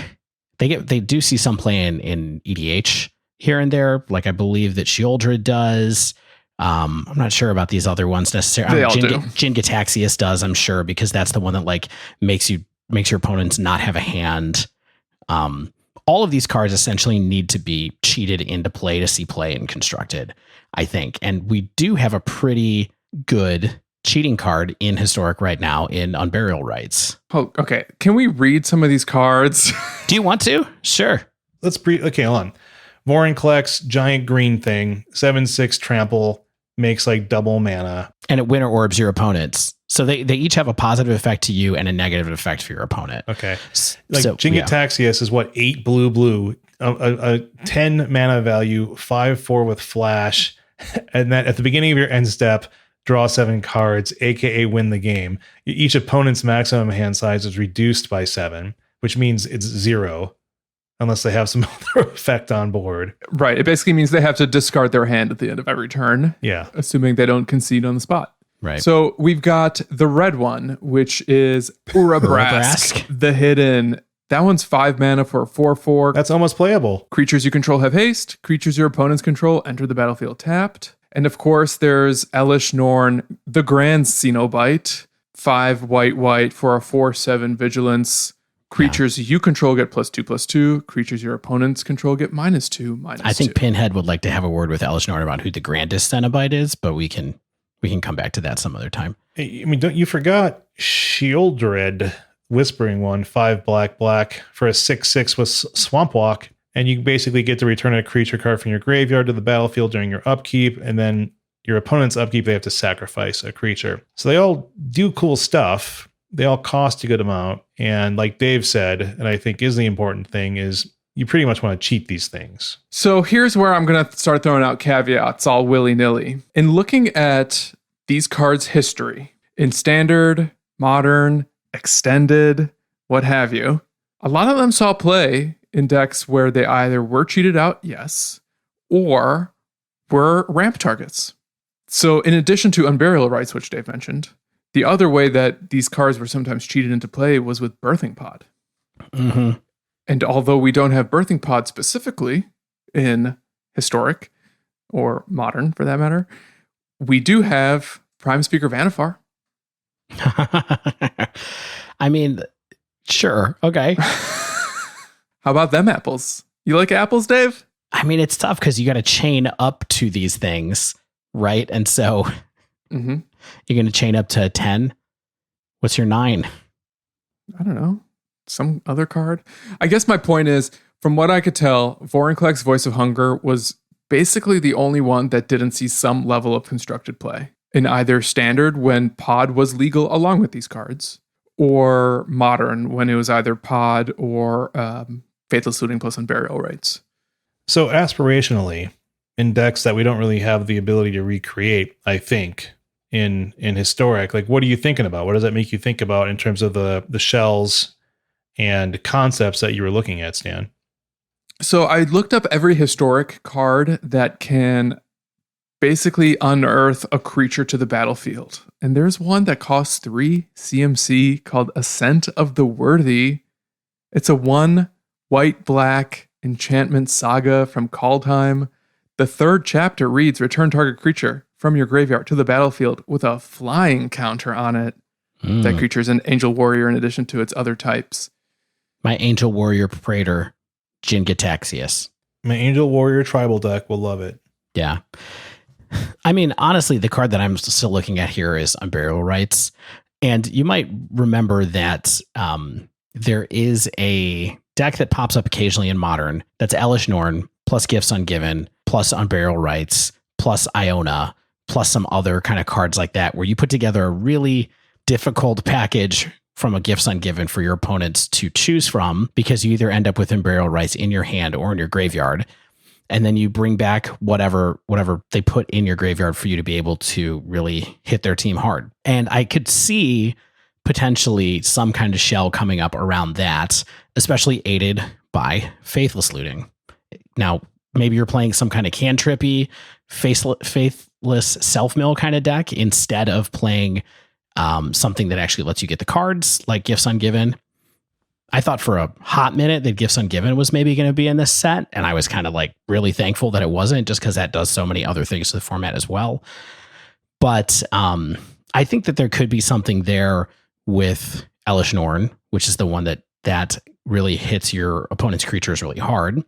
they do see some play in EDH here and there. Like I believe that Sheoldred does. I'm not sure about these other ones necessarily. They all do. Jin Gitaxias does, I'm sure, because that's the one that like makes your opponents not have a hand. All of these cards essentially need to be cheated into play to see play and constructed, I think. And we do have a pretty good cheating card in Historic right now in Unburial Rites. Oh, okay. Can we read some of these cards? Do you want to? Sure. Okay, hold on. Vorinclex, giant green thing, 7/6 trample, makes like double mana. And it winter orbs your opponents. So they each have a positive effect to you and a negative effect for your opponent. Okay. Like Jingataxias is what, 8 blue, a 10 mana value, 5/4 with flash. And then at the beginning of your end step, draw 7 cards, aka win the game. Each opponent's maximum hand size is reduced by 7, which means it's 0 unless they have some other effect on board. Right. It basically means they have to discard their hand at the end of every turn. Yeah. Assuming they don't concede on the spot. Right. So we've got the red one, which is Urabrask, the hidden. That one's 5 mana for a 4/4. That's almost playable. Creatures you control have haste. Creatures your opponents control enter the battlefield tapped. And of course, there's Elish Norn, the Grand Cenobite, 5 white for a 4/7 vigilance. Creatures you control get +2/+2. Creatures your opponents control get -2/-2. I think Pinhead would like to have a word with Elish Norn about who the grandest Cenobite is, but we can come back to that some other time. I mean, don't you forgot Shieldred, Whispering one, 5 black for a 6/6 with Swamp Walk. And you basically get to return a creature card from your graveyard to the battlefield during your upkeep. And then your opponent's upkeep, they have to sacrifice a creature. So they all do cool stuff. They all cost a good amount. And like Dave said, and I think is the important thing, is you pretty much want to cheat these things. So here's where I'm going to start throwing out caveats all willy-nilly. In looking at these cards' history, in standard, modern, extended, what have you, a lot of them saw play in decks where they either were cheated out, yes, or were ramp targets. So in addition to Unburial Rites, which Dave mentioned, the other way that these cards were sometimes cheated into play was with Birthing Pod. Mm-hmm. And although we don't have Birthing Pod specifically in Historic, or Modern for that matter, we do have Prime Speaker Vanifar. I mean, sure. Okay. How about them apples? You like apples, Dave? I mean, it's tough because you got to chain up to these things, right? And so you're going to chain up to 10. What's your 9? I don't know. Some other card. I guess my point is, from what I could tell, Vorinclex Voice of Hunger was basically the only one that didn't see some level of constructed play in either standard when Pod was legal along with these cards, or modern when it was either Pod or Faithless Looting plus Unburial Rites. So aspirationally, in decks that we don't really have the ability to recreate, I think, in Historic, like what are you thinking about? What does that make you think about in terms of the shells and concepts that you were looking at, Stan? So I looked up every Historic card that can basically unearth a creature to the battlefield. And there's one that costs 3 CMC called Ascent of the Worthy. It's a 1 white-black enchantment saga from Kaldheim. The 3rd chapter reads, return target creature from your graveyard to the battlefield with a flying counter on it. That creature is an Angel Warrior in addition to its other types. My Angel Warrior Praetor, Jin Gitaxias. My Angel Warrior tribal deck will love it. Yeah. I mean, honestly, the card that I'm still looking at here is Unburial Rites. And you might remember that there is a deck that pops up occasionally in Modern that's Elish Norn plus Gifts Ungiven plus Unburial Rites plus Iona plus some other kind of cards like that, where you put together a really difficult package from a Gifts Ungiven for your opponents to choose from, because you either end up with Unburial Rites in your hand or in your graveyard. And then you bring back whatever they put in your graveyard for you to be able to really hit their team hard. And I could see potentially some kind of shell coming up around that, especially aided by Faithless Looting. Now, maybe you're playing some kind of cantrippy, faithless self-mill kind of deck instead of playing something that actually lets you get the cards, like Gifts Ungiven. I thought for a hot minute that Gifts Ungiven was maybe going to be in this set, and I was kind of like really thankful that it wasn't, just because that does so many other things to the format as well. But I think that there could be something there with Elish Norn, which is the one that really hits your opponent's creatures really hard.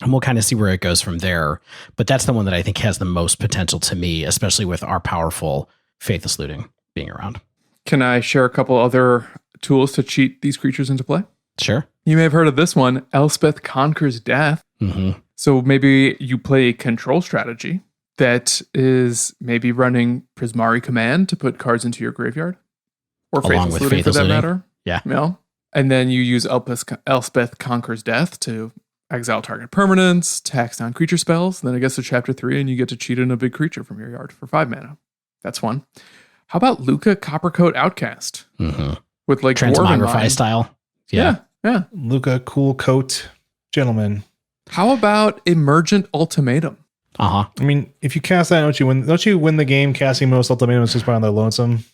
And we'll kind of see where it goes from there. But that's the one that I think has the most potential to me, especially with our powerful Faithless Looting being around. Can I share a couple other tools to cheat these creatures into play? Sure. You may have heard of this one, Elspeth Conquers Death. Mm-hmm. So maybe you play a control strategy that is maybe running Prismari Command to put cards into your graveyard. Or Along Faithless with Looting Faithless for that Looting. matter. Yeah. You know? And then you use Elspeth Conquers Death to exile target permanents, tax down creature spells. Then it gets to chapter 3 and you get to cheat in a big creature from your yard for 5 mana. That's one. How about Luca Coppercoat Outcast? Mm-hmm. With like Transmogrify style. Yeah. Luca, cool coat, gentleman. How about Emergent Ultimatum? Uh-huh. I mean, if you cast that, don't you win the game casting most ultimatums just by on the lonesome?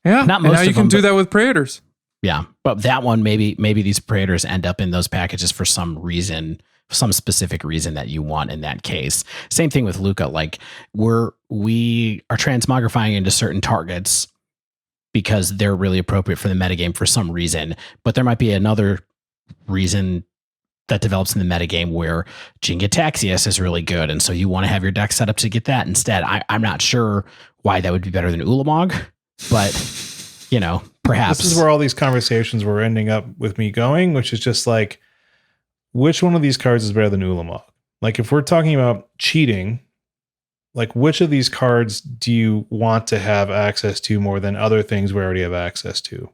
Yeah. Not most and now of you can them, do but- that with Praetors. Yeah. But that one, maybe these Praetors end up in those packages for some reason, some specific reason that you want in that case. Same thing with Luca. Like we are transmogrifying into certain targets because they're really appropriate for the metagame for some reason. But there might be another reason that develops in the metagame where Jinga Taxius is really good. And so you want to have your deck set up to get that instead. I'm not sure why that would be better than Ulamog, but you know, perhaps. This is where all these conversations were ending up with me going, which is just like, which one of these cards is better than Ulamog? Like if we're talking about cheating, like which of these cards do you want to have access to more than other things we already have access to?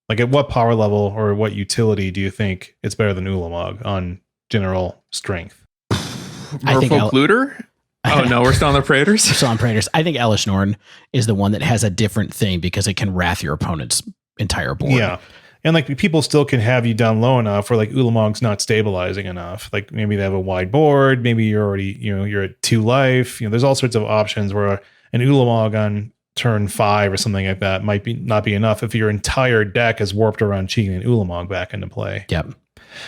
Like at what power level or what utility do you think it's better than Ulamog on general strength? Merfolk Looter? Oh no, we're still on the Praetors? Still on Praetors. I think Elish Norn is the one that has a different thing because it can wrath your opponent's entire board. Yeah. And like people still can have you down low enough where like Ulamog's not stabilizing enough. Like maybe they have a wide board. Maybe you're already, you're at 2 life. There's all sorts of options where an Ulamog on turn 5 or something like that might not be enough if your entire deck is warped around cheating an Ulamog back into play. Yep.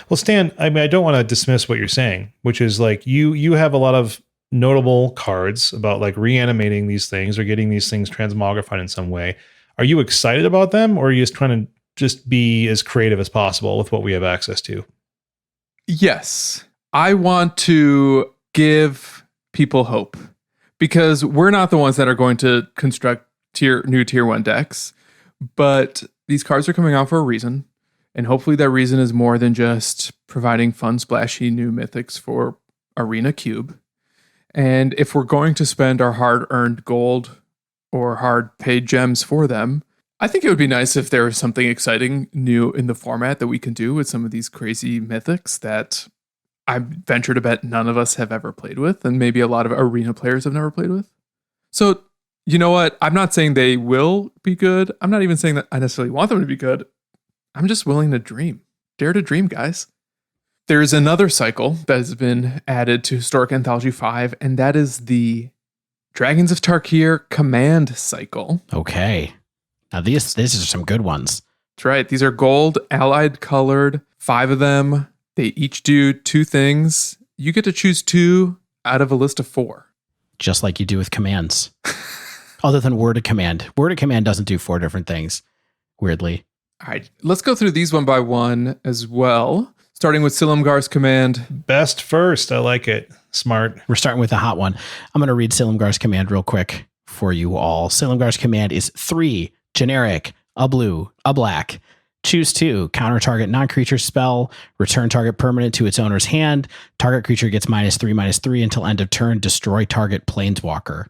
Well, Stan, I mean, I don't want to dismiss what you're saying, which is like you have a lot of notable cards about like reanimating these things or getting these things transmogrified in some way. Are you excited about them, or are you just trying to just be as creative as possible with what we have access to? Yes. I want to give people hope because we're not the ones that are going to construct new tier 1 decks, but these cards are coming out for a reason. And hopefully that reason is more than just providing fun, splashy new mythics for Arena Cube. And if we're going to spend our hard-earned gold or hard-paid gems for them, I think it would be nice if there was something exciting new in the format that we can do with some of these crazy mythics that I venture to bet none of us have ever played with, and maybe a lot of arena players have never played with. So, you know what? I'm not saying they will be good. I'm not even saying that I necessarily want them to be good. I'm just willing to dream. Dare to dream, guys. There's another cycle that has been added to Historic Anthology 5, and that is the Dragons of Tarkir command cycle. Okay. Now these are some good ones. That's right. These are gold, allied colored, 5 of them. They each do 2 things. You get to choose 2 out of a list of 4. Just like you do with commands. Other than Word of Command. Word of Command doesn't do 4 different things, weirdly. All right. Let's go through these one by one as well. Starting with Silumgar's command. Best first. I like it. Smart. We're starting with a hot one. I'm going to read Silumgar's command real quick for you all. Silumgar's command is 3, generic, a blue, a black. Choose 2, counter target non-creature spell, return target permanent to its owner's hand. Target creature gets -3/-3 until end of turn. Destroy target planeswalker.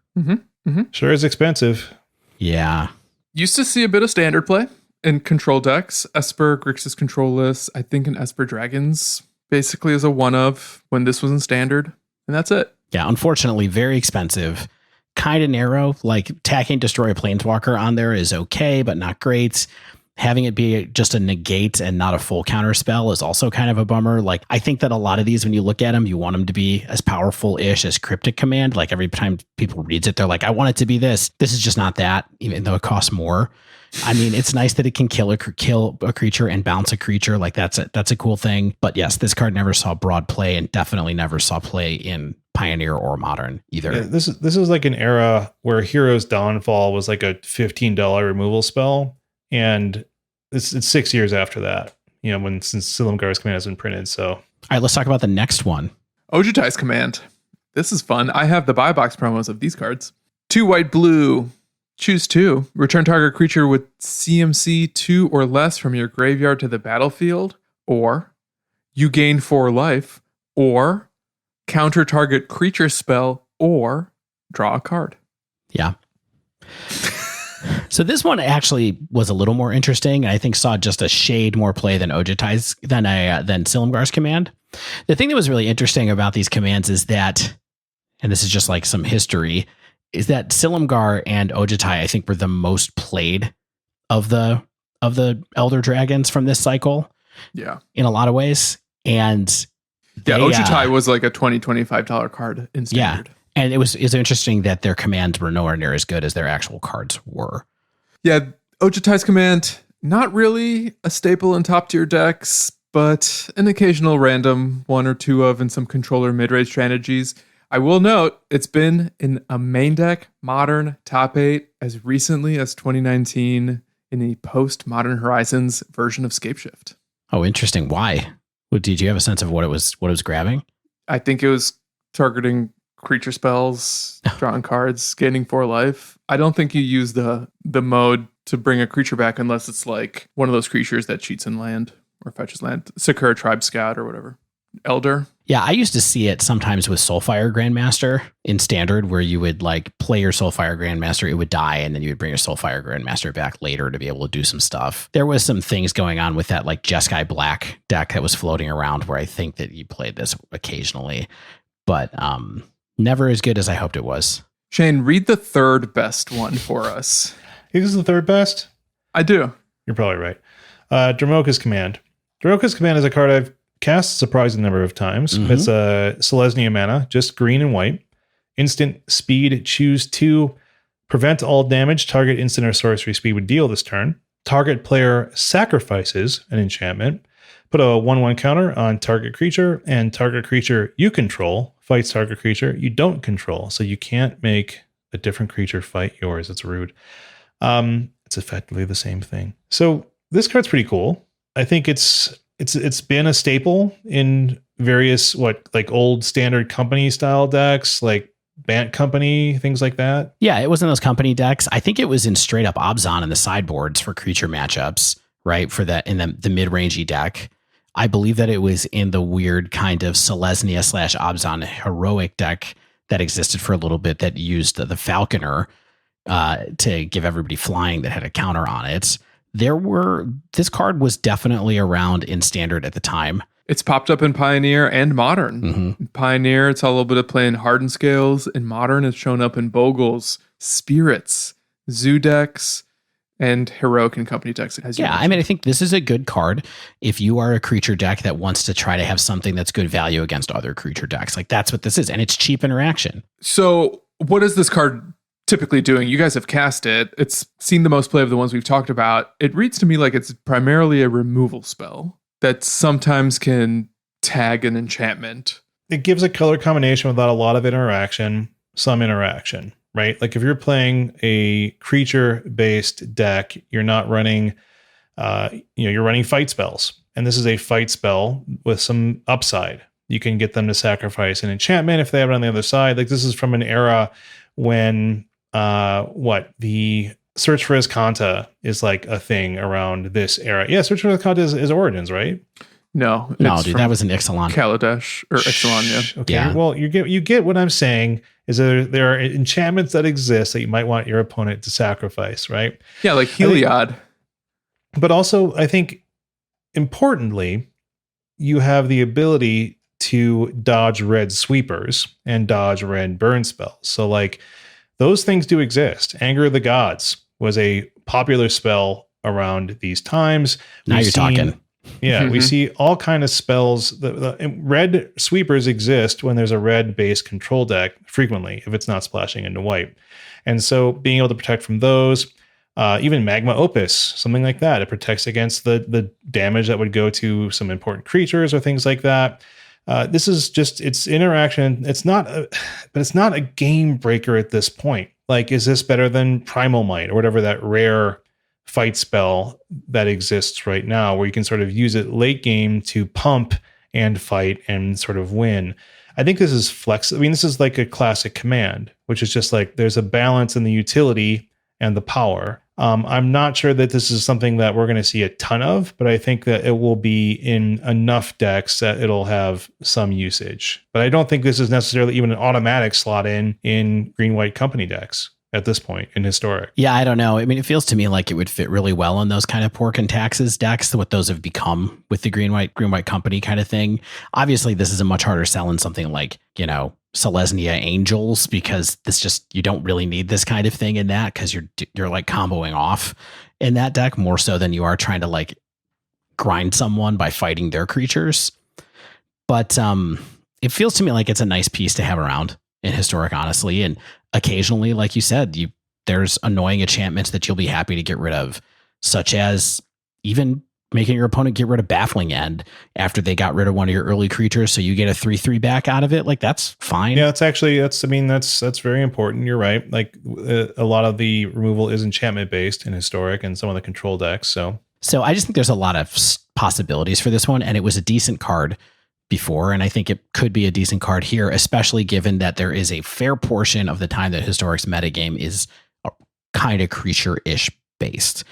Sure is expensive. Yeah. Used to see a bit of standard play in control decks. Esper, Grixis control lists. I think an Esper Dragons basically is a one of when this was in standard. And that's it. Yeah, unfortunately, very expensive. Kind of narrow. Like tacking Destroy a Planeswalker on there is okay, but not great. Having it be just a negate and not a full counter spell is also kind of a bummer. Like, I think that a lot of these, when you look at them, you want them to be as powerful-ish as Cryptic Command. Like, every time people reads it, they're like, I want it to be this. This is just not that, even though it costs more. I mean, it's nice that it can kill a creature and bounce a creature. Like, that's a cool thing. But yes, this card never saw broad play and definitely never saw play in Pioneer or Modern either. Yeah, this is like an era where Hero's Downfall was like a $15 removal spell. And it's 6 years after that, since Silumgar's command has been printed. So, all right, let's talk about the next one. Ojutai's command. This is fun. I have the buy box promos of these cards. 2 white, blue. Choose 2. Return target creature with CMC 2 or less from your graveyard to the battlefield, or you gain 4 life, or counter target creature spell, or draw a card. Yeah. So this one actually was a little more interesting, and I think saw just a shade more play than Ojutai's than Silumgar's command. The thing that was really interesting about these commands is that, and this is just like some history, is that Silumgar and Ojutai, I think, were the most played of the Elder Dragons from this cycle. Yeah, in a lot of ways, and Ojutai was like a $20-$25 card in standard. Yeah. And it's interesting that their commands were nowhere near as good as their actual cards were. Yeah, Ojutai's command, not really a staple in top tier decks, but an occasional random 1 or 2 of in some controller mid-range strategies. I will note, it's been in a main deck, Modern, top 8, as recently as 2019 in the post-Modern Horizons version of Scapeshift. Oh, interesting. Why? Did you have a sense of what it was grabbing? I think it was targeting creature spells, drawing cards, gaining 4 life. I don't think you use the mode to bring a creature back unless it's like one of those creatures that cheats in land or fetches land. Sakura Tribe Scout or whatever. Elder. Yeah, I used to see it sometimes with Soulfire Grandmaster in Standard, where you would like play your Soulfire Grandmaster, it would die, and then you would bring your Soulfire Grandmaster back later to be able to do some stuff. There was some things going on with that like Jeskai Black deck that was floating around where I think that you played this occasionally, but never as good as I hoped it was. Shane, read the third best one for us. Is the third best? I do. You're probably right. Dromoka's command. Dromoka's command is a card I've cast a surprising number of times. Mm-hmm. It's a Selesnya mana, just green and white. Instant speed, choose 2. Prevent all damage target instant or sorcery speed would deal this turn. Target player sacrifices an enchantment. Put a 1/1 counter on target creature, and target creature you control fights target creature you don't control. So you can't make a different creature fight yours. It's rude. It's effectively the same thing. So this card's pretty cool. I think it's been a staple in various old standard company style decks, like Bant Company, things like that. Yeah, it was in those company decks. I think it was in straight up Obzon in the sideboards for creature matchups, right? For that in the mid-rangey deck. I believe that it was in the weird kind of Selesnya / Obzon heroic deck that existed for a little bit that used the Falconer to give everybody flying that had a counter on it. This card was definitely around in Standard at the time. It's popped up in Pioneer and Modern. Mm-hmm. In Pioneer, it's a little bit of playing Hardened Scales. In Modern, it's shown up in Bogles, Spirits, Zoo decks, and Heroic and Company decks. Yeah, I mean, I think this is a good card if you are a creature deck that wants to try to have something that's good value against other creature decks. Like, that's what this is, and it's cheap interaction. So what is this card typically doing? You guys have cast it. It's seen the most play of the ones we've talked about. It reads to me like it's primarily a removal spell that sometimes can tag an enchantment. It gives a color combination without a lot of interaction, some interaction, right? Like if you're playing a creature-based deck, you're not running, you're running fight spells. And this is a fight spell with some upside. You can get them to sacrifice an enchantment if they have it on the other side. Like this is from an era when the Search for Azcanta is like a thing around this era. Yeah, Search for Azcanta is Origins, right? No, dude, that was an Ixalan. Kaladesh or Ixalan, yeah. Okay, yeah. Well, you get what I'm saying is there are enchantments that exist that you might want your opponent to sacrifice, right? Yeah, like Heliod. But also, I think, importantly, you have the ability to dodge red sweepers and dodge red burn spells. So, like, those things do exist. Anger of the Gods was a popular spell around these times. Now you're talking. Yeah, we see all kind of spells. The red sweepers exist when there's a red-based control deck frequently, if it's not splashing into white. And so being able to protect from those, even Magma Opus, something like that, it protects against the damage that would go to some important creatures or things like that. This is just its interaction. It's not a game breaker at this point. Like, is this better than Primal Might or whatever that rare fight spell that exists right now, where you can sort of use it late game to pump and fight and sort of win? I think this is flexible. I mean, this is like a classic command, which is just like there's a balance in the utility and the power. I'm not sure that this is something that we're going to see a ton of, but I think that it will be in enough decks that it'll have some usage. But I don't think this is necessarily even an automatic slot in green-white company decks at this point in Historic. Yeah, I don't know. I mean, it feels to me like it would fit really well in those kind of pork and taxes decks, what those have become with the green-white company kind of thing. Obviously, this is a much harder sell in something like, Selesnya Angels, because this just, you don't really need this kind of thing in that, because you're like comboing off in that deck more so than you are trying to like grind someone by fighting their creatures. But it feels to me like it's a nice piece to have around in Historic, honestly. And occasionally, like you said, there's annoying enchantments that you'll be happy to get rid of, such as even making your opponent get rid of Baffling End after they got rid of one of your early creatures, so you get a 3/3 back out of it. Like, that's fine. Yeah, that's very important. You're right. Like, a lot of the removal is enchantment based in Historic and some of the control decks. So I just think there's a lot of possibilities for this one, and it was a decent card before, and I think it could be a decent card here, especially given that there is a fair portion of the time that Historic's metagame is kind of creature-ish based.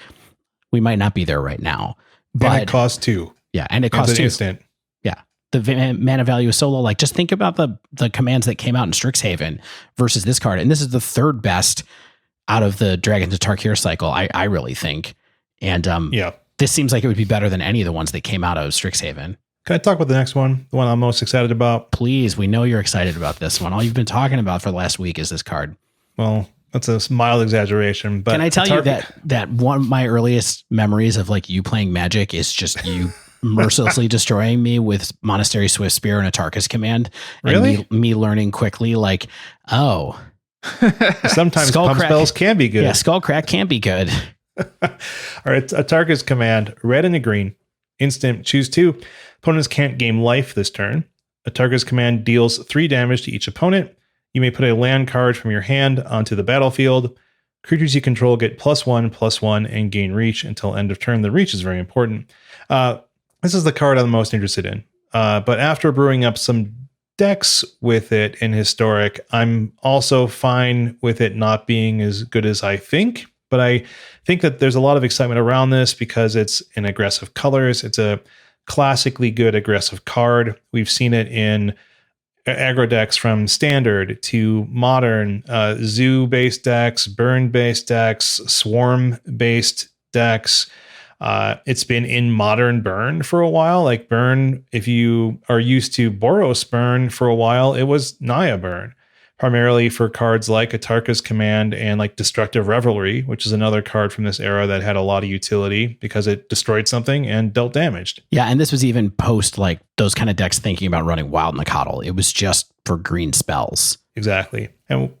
We might not be there right now, but and it costs 2. Yeah, and it costs 2. Instant. Yeah, the mana value is so low. Like, just think about the commands that came out in Strixhaven versus this card, and this is the third best out of the Dragons to Tarkir cycle, I really think. And this seems like it would be better than any of the ones that came out of Strixhaven. Can I talk about the next one? The one I'm most excited about? Please, we know you're excited about this one. All you've been talking about for the last week is this card. Well, that's a mild exaggeration. But can I tell you that one of my earliest memories of like you playing Magic is just you mercilessly destroying me with Monastery Swift Spear and Atarka's command. Really? And me learning quickly, like, oh. Sometimes pump spells can be good. Yeah, Skullcrack can be good. All right, Atarka's command, red and a green. Instant, choose 2. Opponents can't gain life this turn. Atarka's command deals 3 damage to each opponent. You may put a land card from your hand onto the battlefield. Creatures you control get +1/+1 and gain reach until end of turn. The reach is very important. This is the card I'm most interested in. But after brewing up some decks with it in Historic, I'm also fine with it not being as good as I think. But I think that there's a lot of excitement around this because it's in aggressive colors. It's a classically good aggressive card. We've seen it in aggro decks from standard to modern, zoo-based decks, burn-based decks, swarm-based decks. It's been in modern burn for a while. Like burn, if you are used to Boros burn for a while, it was Naya burn, primarily for cards like Atarka's command and like Destructive Revelry, which is another card from this era that had a lot of utility because it destroyed something and dealt damage. Yeah, and this was even post like those kind of decks thinking about running Wild Nacatl. It was just for green spells. Exactly. And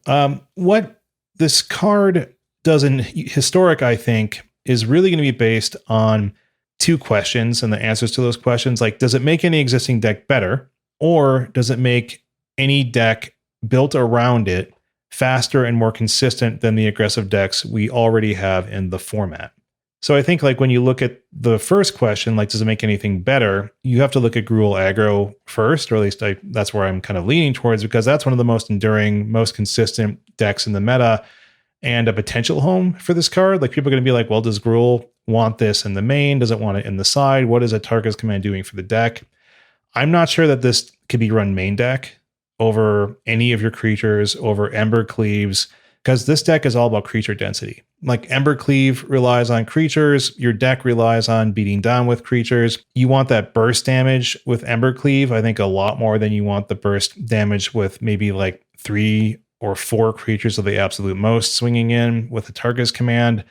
what this card does in Historic, I think, is really going to be based on 2 questions and the answers to those questions. Like, does it make any existing deck better, or does it make any deck built around it faster and more consistent than the aggressive decks we already have in the format? So I think like when you look at the first question, like, does it make anything better? You have to look at Gruul aggro first, or at least that's where I'm kind of leaning towards, because that's one of the most enduring, most consistent decks in the meta and a potential home for this card. Like, people are going to be like, well, does Gruul want this in the main? Does it want it in the side? What is Atarka's command doing for the deck? I'm not sure that this could be run main deck over any of your creatures, over Ember Cleaves, because this deck is all about creature density. Like, Ember Cleave relies on creatures, your deck relies on beating down with creatures. You want that burst damage with Ember Cleave, I think, a lot more than you want the burst damage with maybe like 3 or 4 creatures of the absolute most swinging in with Atarka's command.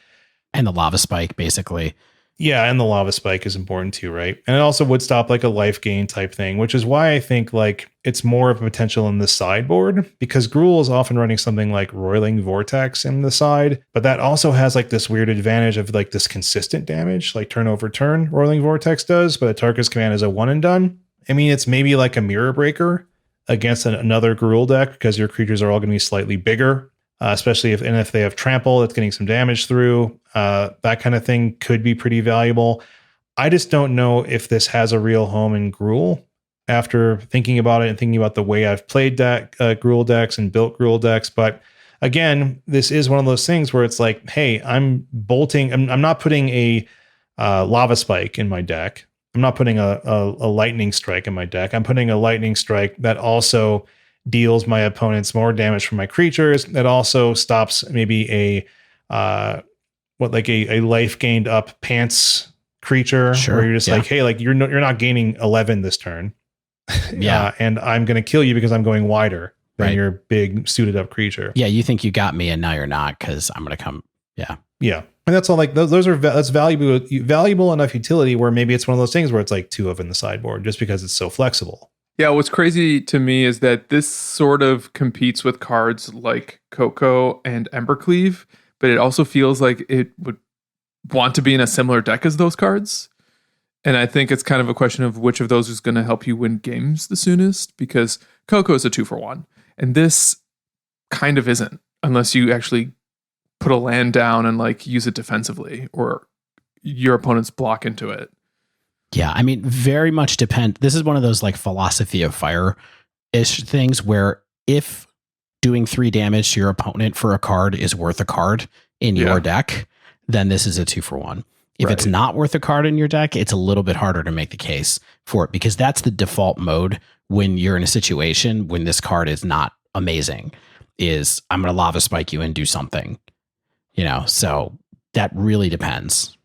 And the lava spike, basically. Yeah, and the lava spike is important too, right? And it also would stop like a life gain type thing, which is why I think like it's more of a potential in the sideboard, because Gruul is often running something like Roiling Vortex in the side, but that also has like this weird advantage of like this consistent damage, like turn over turn Roiling Vortex does, but Atarka's Command is a one and done. I mean, it's maybe like a Mirror Breaker against another Gruul deck because your creatures are all going to be slightly bigger. Especially if they have trample, that's getting some damage through. That kind of thing could be pretty valuable. I just don't know if this has a real home in Gruul. After thinking about it and thinking about the way I've played Gruul decks and built Gruul decks, but again, this is one of those things where it's like, hey, I'm not putting a lava spike in my deck. I'm not putting a lightning strike in my deck. I'm putting a lightning strike that also deals my opponents more damage from my creatures. That also stops maybe a life gained up pants creature, sure, where you're just like, hey, like you're not gaining 11 this turn. Yeah. And I'm going to kill you because I'm going wider than your big suited up creature. Yeah. You think you got me and now you're not, because I'm going to come. Yeah. Yeah. And that's all like that's valuable enough utility where maybe it's one of those things where it's like 2 of in the sideboard just because it's so flexible. Yeah, what's crazy to me is that this sort of competes with cards like Coco and Embercleave, but it also feels like it would want to be in a similar deck as those cards. And I think it's kind of a question of which of those is going to help you win games the soonest, because Coco is a 2-for-1, and this kind of isn't, unless you actually put a land down and like use it defensively or your opponents block into it. Yeah, I mean, very much depend. This is one of those like philosophy of fire-ish things where if doing 3 damage to your opponent for a card is worth a card in your deck, then this is a 2-for-1. If it's not worth a card in your deck, it's a little bit harder to make the case for it, because that's the default mode when you're in a situation when this card is not amazing, is I'm going to lava spike you and do something, so that really depends.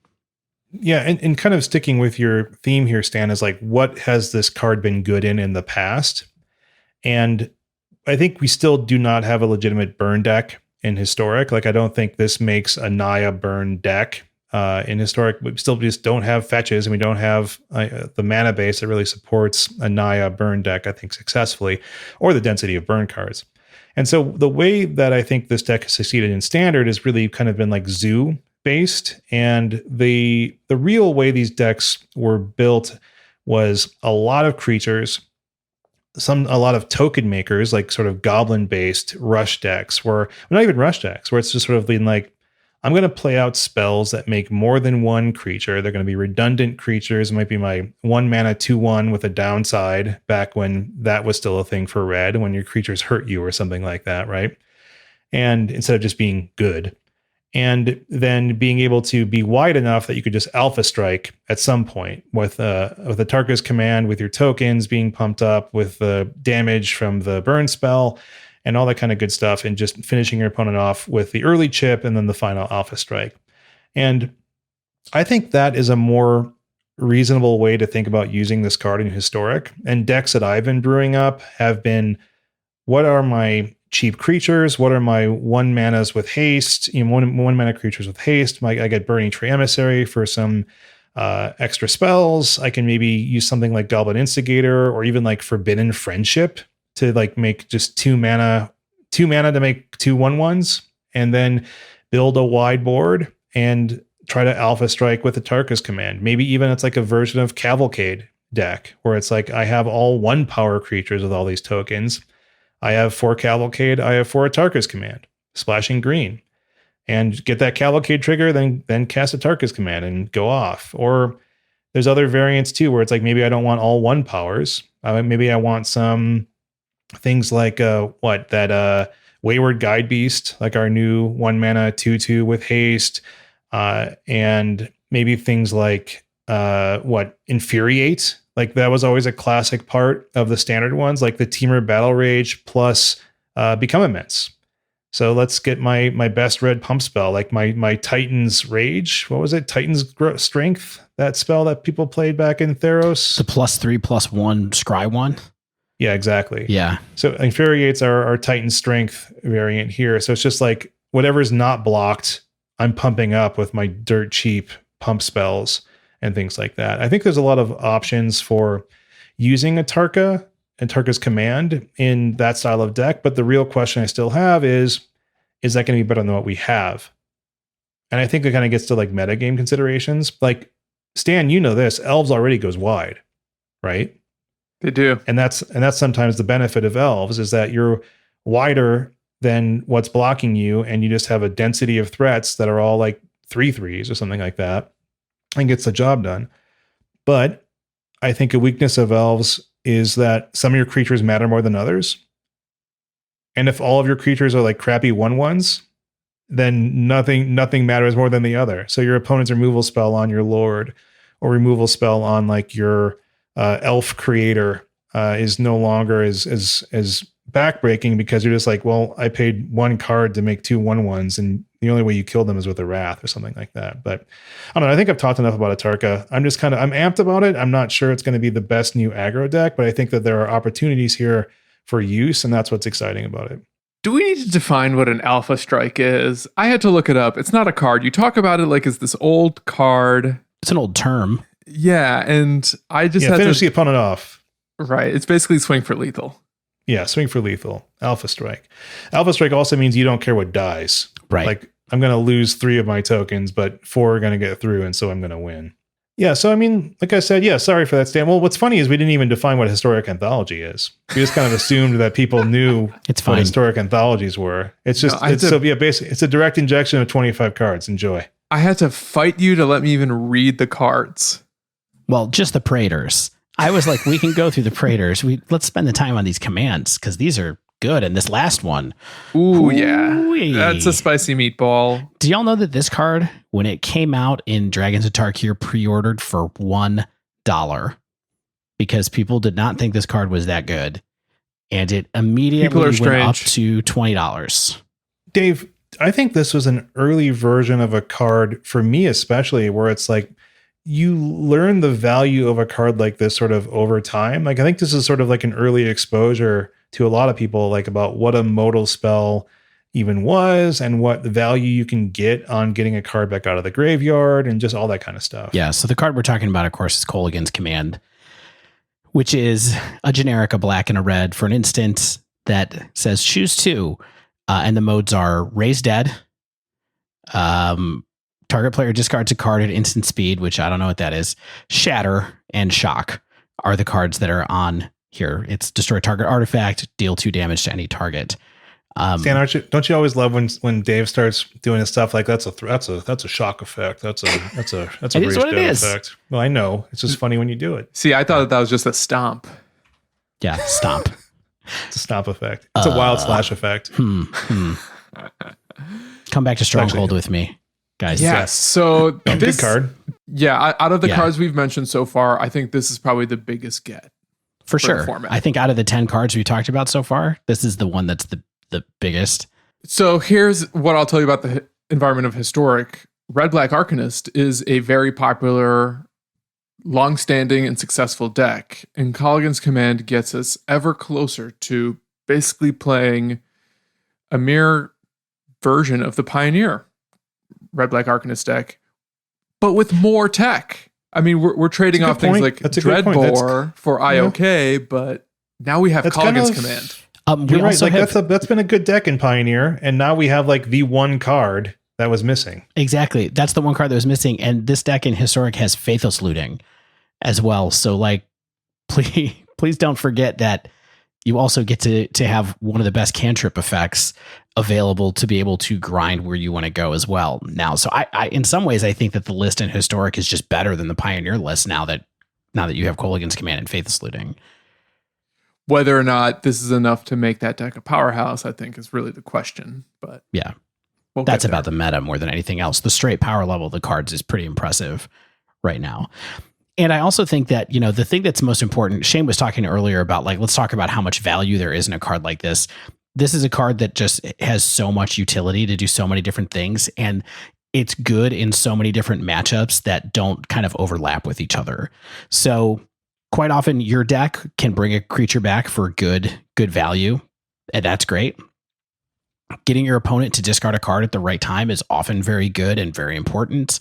Yeah, and kind of sticking with your theme here, Stan, is like, what has this card been good in the past? And I think we still do not have a legitimate burn deck in Historic. Like, I don't think this makes a Naya burn deck in Historic. We still just don't have fetches, and we don't have the mana base that really supports a Naya burn deck, I think, successfully, or the density of burn cards. And so the way that I think this deck has succeeded in Standard has really kind of been like zoo based, and the real way these decks were built was a lot of creatures, a lot of token makers, like sort of goblin based rush decks, where not even rush decks, where it's just sort of been like, I'm going to play out spells that make more than one creature. They're going to be redundant creatures. It might be my 1 mana 2/1 with a downside, back when that was still a thing for red, when your creatures hurt you or something like that, right? And instead of just being good. And then being able to be wide enough that you could just alpha strike at some point with Atarka's Command, with your tokens being pumped up, with the damage from the burn spell, and all that kind of good stuff, and just finishing your opponent off with the early chip and then the final alpha strike. And I think that is a more reasonable way to think about using this card in Historic. And decks that I've been brewing up have been, what are my cheap creatures? What are my 1 manas with haste? One mana creatures with haste. I get Burning Tree Emissary for some extra spells. I can maybe use something like Goblin Instigator, or even like Forbidden Friendship to like make just 2 mana to make 2 1/1s, and then build a wide board and try to alpha strike with Atarka's Command. Maybe even it's like a version of Cavalcade deck, where it's like, I have all 1 power creatures with all these tokens. I have 4 Cavalcade, I have 4 Atarka's Command, splashing green, and get that Cavalcade trigger, then cast Atarka's Command and go off. Or there's other variants too, where it's like, maybe I don't want all 1 powers. Maybe I want some things like Wayward Guide Beast, like our new 1 mana 2/2 with haste, and maybe things like Infuriate. Like, that was always a classic part of the standard ones, like the Temur Battle Rage plus Become Immense. So let's get my best red pump spell, like my Titan's Rage. What was it? Titan's Strength, that spell that people played back in Theros. The +3/+1 scry one. Yeah, exactly. Yeah. So Infuriate's our Titan Strength variant here. So it's just like, whatever's not blocked I'm pumping up with my dirt cheap pump spells and things like that. I think there's a lot of options for using Atarka's command in that style of deck, but the real question I still have is that going to be better than what we have? And I think it kind of gets to like metagame considerations. Like, Stan, you know this, elves already goes wide, right? They do. And that's sometimes the benefit of elves, is that you're wider than what's blocking you, and you just have a density of threats that are all like 3/3s or something like that, and gets the job done. But I think a weakness of elves is that some of your creatures matter more than others. And if all of your creatures are like crappy 1/1s, then nothing matters more than the other. So your opponent's removal spell on your Lord, or removal spell on like your elf creator is no longer as backbreaking, because you're just like, well, I paid 1 card to make 2 1/1s, and the only way you kill them is with a Wrath or something like that. But I don't know. I think I've talked enough about Atarka. I'm amped about it. I'm not sure it's going to be the best new aggro deck, but I think that there are opportunities here for use, and that's what's exciting about it. Do we need to define what an Alpha Strike is? I had to look it up. It's not a card. You talk about it like it's this old card. It's an old term. Yeah, and I just had finish to... the opponent off. Right. It's basically swing for lethal. Yeah, swing for lethal. Alpha Strike. Alpha Strike also means you don't care what dies. Right. Like, I'm going to lose 3 of my tokens, but 4 are going to get through, and so I'm going to win. Yeah, so I mean, like I said, yeah, sorry for that, Stan. Well, what's funny is we didn't even define what Historic Anthology is. We just kind of assumed that people knew It's what fine. Historic Anthologies were. It's just, basically, it's a direct injection of 25 cards. Enjoy. I had to fight you to let me even read the cards. Well, just the Praetors. I was like, we can go through the Praetors. Let's spend the time on these commands, because these are good. And this last one. Ooh, yeah. Ooh-wee. That's a spicy meatball. Do y'all know that this card, when it came out in Dragons of Tarkir, pre-ordered for $1, because people did not think this card was that good. And it immediately went up to $20. Dave, I think this was an early version of a card, for me especially, where it's like, you learn the value of a card like this sort of over time. Like, I think this is sort of like an early exposure to a lot of people, like about what a modal spell even was, and what value you can get on getting a card back out of the graveyard, and just all that kind of stuff. Yeah. So the card we're talking about, of course, is Kolaghan's Command, which is a generic, a black and a red for an instant that says choose 2. And the modes are Raise Dead, target player discards a card at instant speed, which I don't know what that is. Shatter and Shock are the cards that are on here. It's destroy target artifact, deal 2 damage to any target. Stan, don't you always love when Dave starts doing his stuff like that's a shock effect. That's a It is what it is. effect. Well, I know. It's just funny when you do it. See, I thought that was just a stomp. Yeah, stomp. It's a stomp effect. It's a wild slash effect. Come back to Stronghold with me, guys. Yes. So good card. Yeah, out of the cards we've mentioned so far, I think this is probably the biggest get. For sure. I think out of the 10 cards we talked about so far, this is the one that's the biggest. So here's what I'll tell you about the environment of Historic. Red-Black Arcanist is a very popular, long-standing, and successful deck. And Kolaghan's Command gets us ever closer to basically playing a mere version of the Pioneer Red-Black Arcanist deck, but with more tech. I mean, we're trading off things like Dreadbore for IOK, but now we have Kolaghan's Command. You're right. Like that's been a good deck in Pioneer, and now we have like the one card that was missing. Exactly, that's the one card that was missing, and this deck in Historic has Faithless Looting as well. So, like, please don't forget that you also get to have one of the best cantrip effects available to be able to grind where you want to go as well now. So I in some ways, I think that the list in Historic is just better than the Pioneer list now that you have Kolaghan's Command and Faithless Looting. Whether or not this is enough to make that deck a powerhouse, I think, is really the question. But yeah, that's about the meta more than anything else. The straight power level of the cards is pretty impressive right now. And I also think that, the thing that's most important, Shane was talking earlier about, like, let's talk about how much value there is in a card like this. This is a card that just has so much utility to do so many different things. And it's good in so many different matchups that don't kind of overlap with each other. So quite often your deck can bring a creature back for good value. And that's great. Getting your opponent to discard a card at the right time is often very good and very important.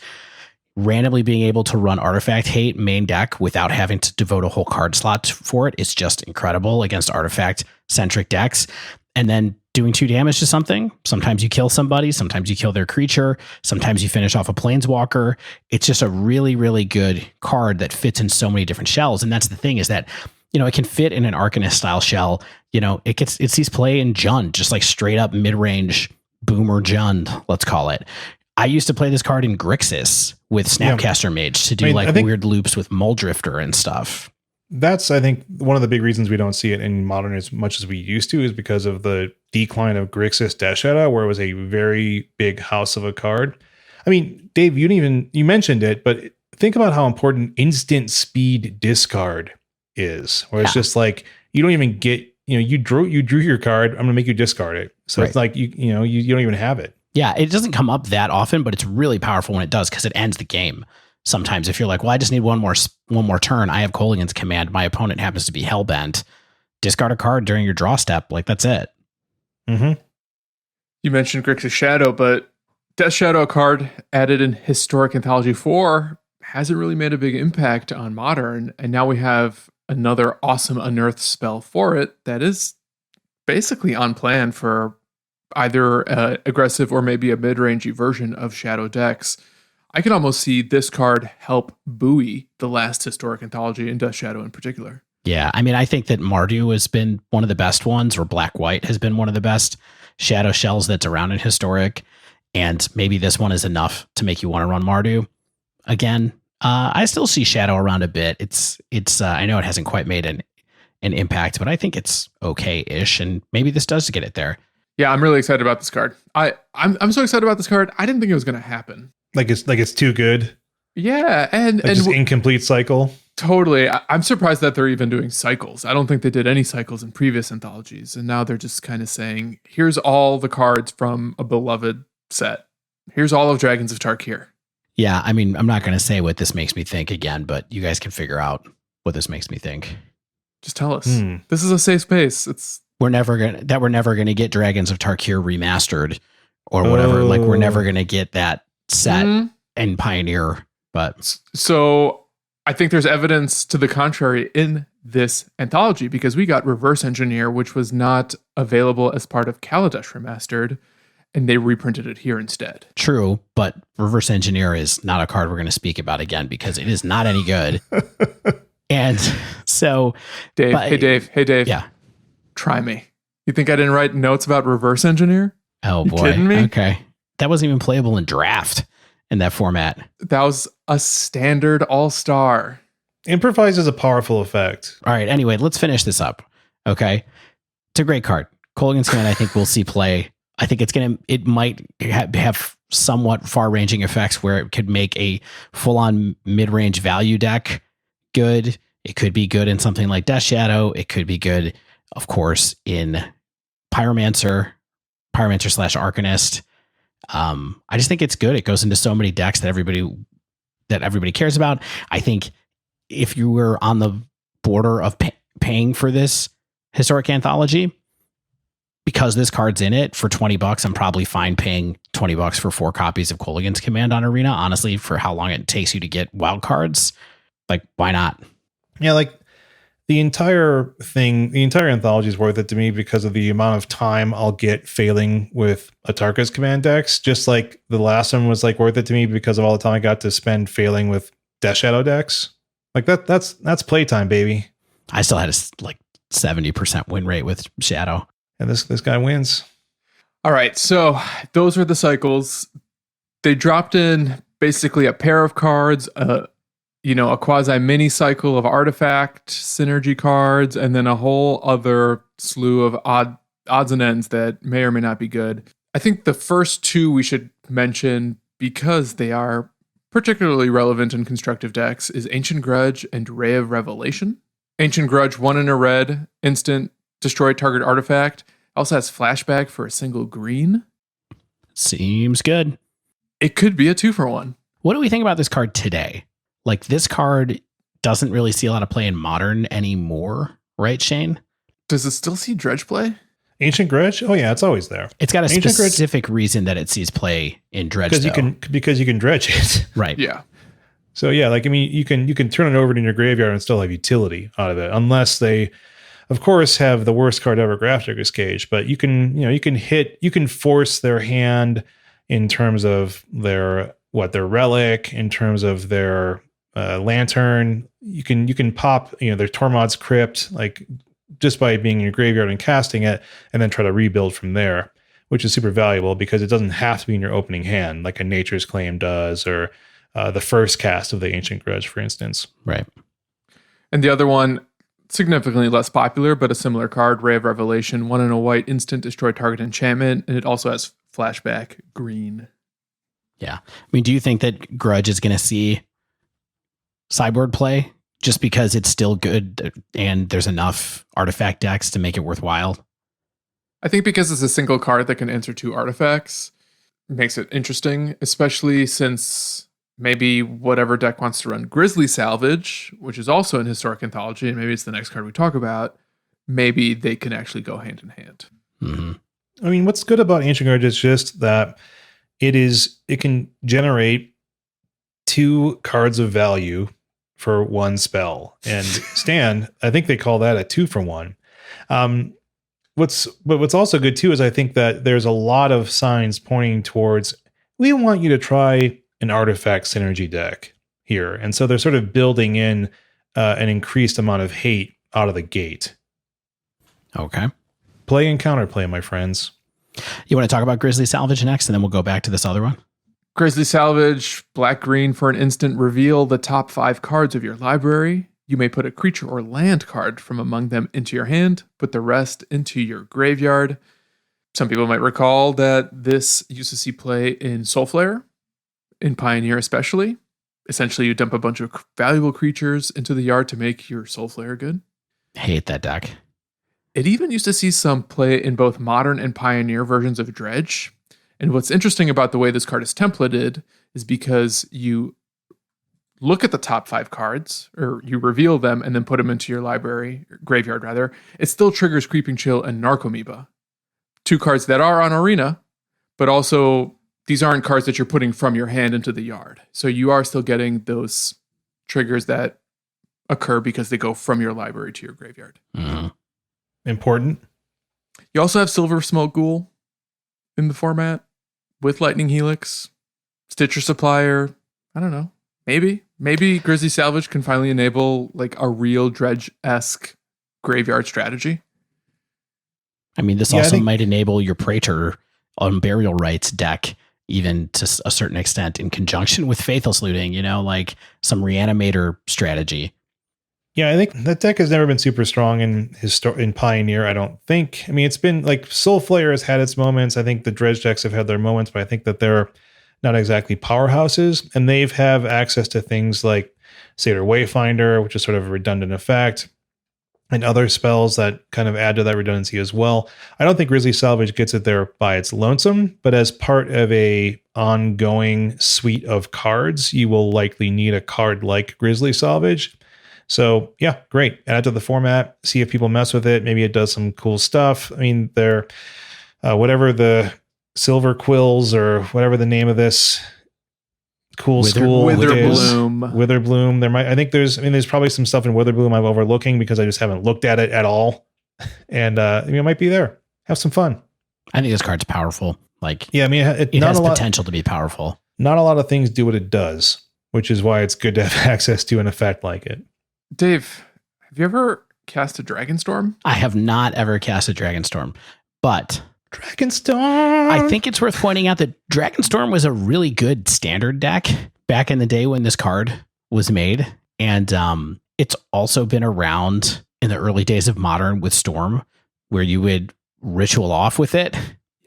Randomly being able to run Artifact Hate main deck without having to devote a whole card slot for it is just incredible against artifact-centric decks. And then doing 2 damage to something. Sometimes you kill somebody, sometimes you kill their creature, sometimes you finish off a planeswalker. It's just a really, really good card that fits in so many different shells. And that's the thing, is that, you know, it can fit in an Arcanist style shell. You know, it sees play in Jund, just like straight up mid-range boomer Jund, let's call it. I used to play this card in Grixis with Snapcaster Mage to do weird loops with Muldrifter and stuff. That's, I think, one of the big reasons we don't see it in Modern as much as we used to is because of the decline of Grixis Death Shadow, where it was a very big house of a card. I mean, Dave, you mentioned it, but think about how important instant speed discard is, where it's just like, you don't even get, you know, you drew your card, I'm going to make you discard it. So It's like, you don't even have it. Yeah, it doesn't come up that often, but it's really powerful when it does, because it ends the game. Sometimes if you're like, well, I just need one more turn, I have Kolaghan's Command, my opponent happens to be hellbent, discard a card during your draw step. Like, that's it. Mm-hmm. You mentioned Grixis Shadow, but Death Shadow card added in Historic Anthology 4 hasn't really made a big impact on Modern, and now we have another awesome Unearth spell for it that is basically on plan for either aggressive or maybe a mid-rangey version of Shadow decks. I can almost see this card help buoy the last Historic Anthology and Death Shadow in particular. Yeah, I mean, I think that Mardu has been one of the best ones, or Black-White has been one of the best Shadow shells that's around in Historic, and maybe this one is enough to make you want to run Mardu again. I still see Shadow around a bit. It's I know it hasn't quite made an impact, but I think it's okay-ish, and maybe this does get it there. Yeah, I'm really excited about this card. I'm so excited about this card. I didn't think it was going to happen. Like it's too good. Yeah, and just incomplete cycle. Totally. I'm surprised that they're even doing cycles. I don't think they did any cycles in previous anthologies, and now they're just kind of saying, here's all the cards from a beloved set. Here's all of Dragons of Tarkir. Yeah, I mean, I'm not going to say what this makes me think again, but you guys can figure out what this makes me think. Just tell us. This is a safe space. We're never gonna get Dragons of Tarkir remastered or whatever. Like, we're never gonna get that set in Pioneer. But so I think there's evidence to the contrary in this anthology, because we got Reverse Engineer, which was not available as part of Kaladesh Remastered, and they reprinted it here instead. True, but Reverse Engineer is not a card we're going to speak about again, because it is not any good. And so, Dave, hey Dave. Yeah. Try me. You think I didn't write notes about Reverse Engineer? Oh boy. You kidding me? Okay. That wasn't even playable in Draft in that format. That was a standard all-star. Improvise is a powerful effect. All right. Anyway, let's finish this up. Okay. It's a great card. Kolaghan's Command, I think we'll see play. I think it might have somewhat far-ranging effects where it could make a full-on mid-range value deck good. It could be good in something like Death Shadow. It could be good, of course, in Pyromancer / Arcanist. I just think it's good. It goes into so many decks that everybody cares about. I think if you were on the border of paying for this Historic Anthology, because this card's in it for $20, I'm probably fine paying $20 for 4 copies of Kolaghan's Command on Arena. Honestly, for how long it takes you to get wild cards, like, why not? Yeah, like the entire anthology is worth it to me because of the amount of time I'll get failing with Atarka's Command decks. Just like the last one was like worth it to me because of all the time I got to spend failing with Death Shadow decks. Like that's playtime, baby. I still had a 70% win rate with Shadow. And this guy wins. All right, so those are the cycles. They dropped in basically a pair of cards, a quasi mini cycle of artifact synergy cards, and then a whole other slew of odds and ends that may or may not be good. I think the first 2 we should mention, because they are particularly relevant in constructive decks, is Ancient Grudge and Ray of Revelation. Ancient Grudge, 1 in a red, instant, destroy target artifact. Also has flashback for a single green. Seems good. It could be a 2-for-1. What do we think about this card today? Like, this card doesn't really see a lot of play in Modern anymore, right, Shane? Does it still see Dredge play? Ancient Grudge? Oh yeah, it's always there. It's got a Ancient specific reason that it sees play in Dredge, because you can dredge it. Right. Yeah. So yeah, like I mean, you can turn it over in your graveyard and still have utility out of it, unless they, of course, have the worst card ever, Grafdigger's Cage. But you can force their hand in terms of their relic, in terms of their lantern. You can pop their Tormod's Crypt, like just by being in your graveyard and casting it, and then try to rebuild from there, which is super valuable because it doesn't have to be in your opening hand like a Nature's Claim does, or the first cast of the Ancient Grudge, for instance. Right. And the other one, significantly less popular, but a similar card, Ray of Revelation, 1 and a white, instant, destroy target enchantment, and it also has flashback green. Yeah. I mean, do you think that Grudge is going to see sideboard play just because it's still good and there's enough artifact decks to make it worthwhile? I think because it's a single card that can answer 2 artifacts, it makes it interesting, especially since maybe whatever deck wants to run Grisly Salvage, which is also in Historic Anthology, and maybe it's the next card we talk about, maybe they can actually go hand in hand. Mm-hmm. I mean, what's good about Ancient Grudge is just that it can generate 2 cards of value for 1 spell. And Stan, I think they call that a 2-for-1. What's also good too is I think that there's a lot of signs pointing towards, we want you to try an artifact synergy deck here. And so they're sort of building in an increased amount of hate out of the gate. Okay. Play and counterplay, my friends. You want to talk about Grisly Salvage next, and then we'll go back to this other one? Grisly Salvage, black-green for an instant, reveal the top 5 cards of your library. You may put a creature or land card from among them into your hand, put the rest into your graveyard. Some people might recall that this used to see play in Soulflare, in Pioneer especially. Essentially, you dump a bunch of valuable creatures into the yard to make your Soulflare good. Hate that deck. It even used to see some play in both Modern and Pioneer versions of Dredge. And what's interesting about the way this card is templated is because you look at the top 5 cards, or you reveal them and then put them into your library, graveyard rather, it still triggers Creeping Chill and Narcomoeba. 2 cards that are on Arena, but also these aren't cards that you're putting from your hand into the yard. So you are still getting those triggers that occur because they go from your library to your graveyard. Mm-hmm. Important. You also have Silver Smoke Ghoul in the format with Lightning Helix, Stitcher Supplier. I don't know. Maybe Grisly Salvage can finally enable like a real Dredge-esque graveyard strategy. I mean, this also might enable your Praetor on Burial Rites deck, even to a certain extent, in conjunction with Faithless Looting, like some Reanimator strategy. Yeah, I think that deck has never been super strong in Pioneer, I don't think. I mean, it's been like Soulflare has had its moments. I think the Dredge decks have had their moments, but I think that they're not exactly powerhouses. And they've have access to things like Satyr Wayfinder, which is sort of a redundant effect, and other spells that kind of add to that redundancy as well. I don't think Grisly Salvage gets it there by its lonesome, but as part of a ongoing suite of cards, you will likely need a card like Grisly Salvage. So yeah, great. Add it to the format, see if people mess with it. Maybe it does some cool stuff. I mean, they're whatever the Silver Quills or whatever the name of this cool school Witherbloom. Witherbloom. There's probably some stuff in Witherbloom I'm overlooking because I just haven't looked at it at all. And it might be there. Have some fun. I think this card's powerful. Like, yeah, I mean, it has potential to be powerful. Not a lot of things do what it does, which is why it's good to have access to an effect like it. Dave, have you ever cast a Dragonstorm? I have not ever cast a Dragonstorm, but Dragonstorm. I think it's worth pointing out that Dragonstorm was a really good standard deck back in the day when this card was made. And it's also been around in the early days of Modern with Storm, where you would ritual off with it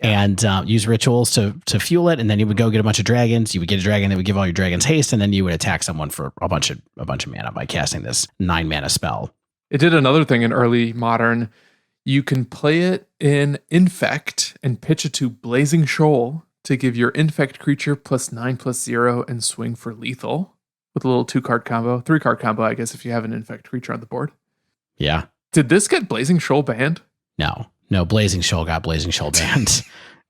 and use rituals to fuel it. And then you would go get a bunch of dragons. You would get a dragon that would give all your dragons haste. And then you would attack someone for a bunch of mana by casting this 9 mana spell. It did another thing in early Modern. You can play it in Infect and pitch it to Blazing Shoal to give your Infect creature +9/+0 and swing for lethal with a little 2-card combo, 3-card combo, I guess, if you have an Infect creature on the board. Yeah. Did this get Blazing Shoal banned? No, No, Blazing Shoal got Blazing Shoal banned.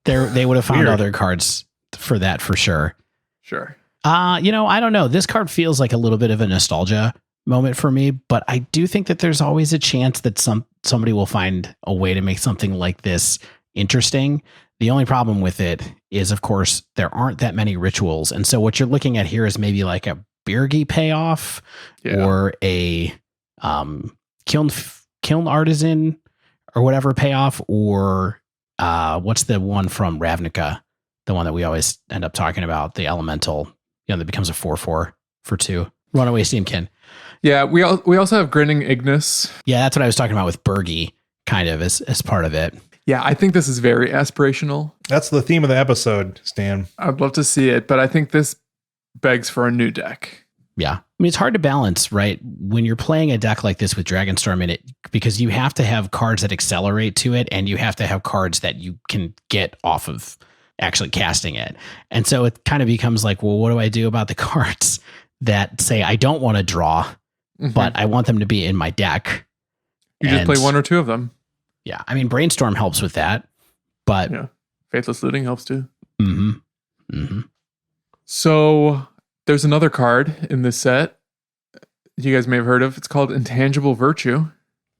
They would have found Weird. other cards for that for sure. Sure. I don't know. This card feels like a little bit of a nostalgia moment for me, but I do think that there's always a chance that somebody will find a way to make something like this interesting. The only problem with it is, of course, there aren't that many rituals. And so what you're looking at here is maybe like a Birgi payoff or a kiln artisan or whatever payoff, or what's the one from Ravnica? The one that we always end up talking about, the elemental, that becomes a 4/4 for 2. Runaway Steamkin. Yeah, we also have Grinning Ignis. Yeah, that's what I was talking about with Birgi, kind of as part of it. Yeah, I think this is very aspirational. That's the theme of the episode, Stan. I'd love to see it, but I think this begs for a new deck. Yeah. I mean, it's hard to balance, right? When you're playing a deck like this with Dragonstorm in it, because you have to have cards that accelerate to it, and you have to have cards that you can get off of actually casting it. And so it kind of becomes like, well, what do I do about the cards that say I don't want to draw, but I want them to be in my deck? You just play one or two of them. Yeah. I mean, Brainstorm helps with that, but Faithless Looting helps too. Mm-hmm. So there's another card in this set you guys may have heard of. It's called Intangible Virtue.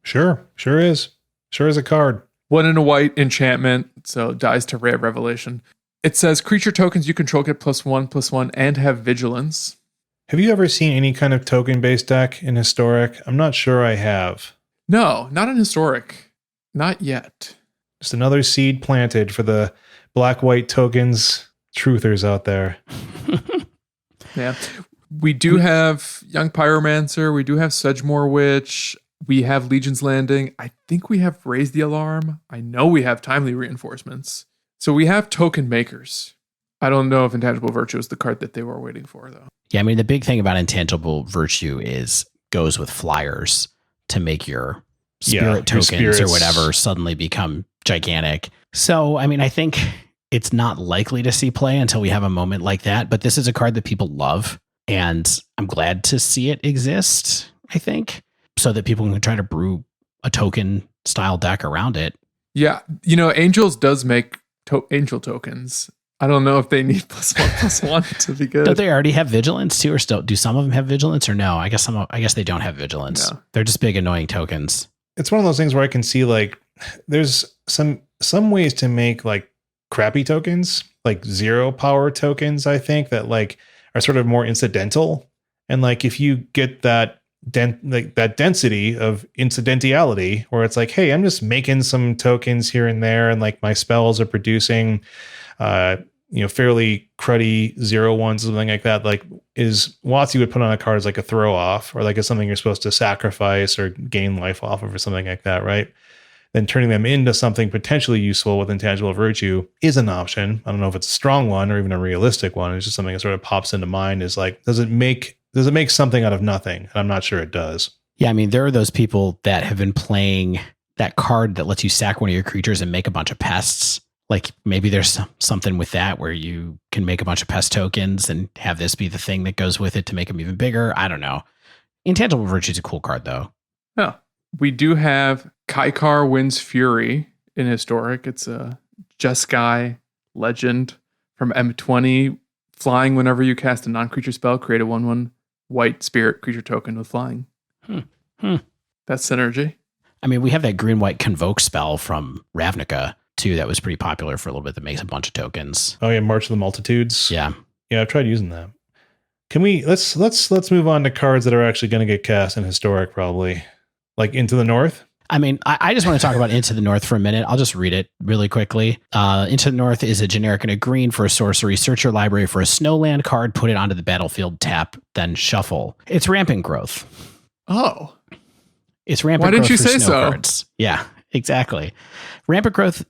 Sure is. Sure is a card. 1 and a white enchantment, so dies to Rare Revelation. It says creature tokens you control get +1/+1 and have vigilance. Have you ever seen any kind of token-based deck in Historic? I'm not sure I have. No, not in Historic. Not yet. Just another seed planted for the black-white tokens truthers out there. Yeah. We do have Young Pyromancer. We do have Sedgemoor Witch. We have Legion's Landing. I think we have Raise the Alarm. I know we have Timely Reinforcements. So we have token makers. I don't know if Intangible Virtue is the card that they were waiting for, though. Yeah, I mean, the big thing about Intangible Virtue goes with flyers to make your spirit tokens or whatever suddenly become gigantic. So, I mean, I think it's not likely to see play until we have a moment like that, but this is a card that people love, and I'm glad to see it exist, I think, so that people can try to brew a token style deck around it. Yeah, Angels does make angel tokens. I don't know if they need +1/+1 to be good. Don't they already have vigilance too, or still do some of them have vigilance, or no? I guess they don't have vigilance. No. They're just big annoying tokens. It's one of those things where I can see like there's some ways to make like crappy tokens, like 0 power tokens, I think, that like are sort of more incidental. And like if you get that that density of incidentality where it's like, hey, I'm just making some tokens here and there, and like my spells are producing fairly cruddy 0/1s, something like that, like is WotC would put on a card as like a throw off, or like as something you're supposed to sacrifice or gain life off of, or something like that, right? Then turning them into something potentially useful with Intangible Virtue is an option. I don't know if it's a strong one or even a realistic one. It's just something that sort of pops into mind, is like, does it make something out of nothing? And I'm not sure it does. Yeah, I mean, there are those people that have been playing that card that lets you sack one of your creatures and make a bunch of pests. Like maybe there's something with that where you can make a bunch of pest tokens and have this be the thing that goes with it to make them even bigger. I don't know. Intangible Virtue is a cool card, though. Yeah. We do have Kaikar Wind's Fury in Historic. It's a Jeskai legend from M20. Flying whenever you cast a non-creature spell, create a 1/1 white spirit creature token with flying. That's synergy. I mean, we have that green-white Convoke spell from Ravnica, too, that was pretty popular for a little bit, that makes a bunch of tokens. Oh yeah, March of the Multitudes. Yeah, I've tried using that. Can we let's move on to cards that are actually going to get cast in Historic, probably like Into the North. I mean, I just want to talk about Into the North for a minute. I'll just read it really quickly. Into the North is a generic and a green for a sorcery. Search your library for a snowland card, put it onto the battlefield, tap, then shuffle. It's rampant growth. Oh, it's rampant growth. Why didn't you say so? Cards. Yeah, exactly. Rampant growth.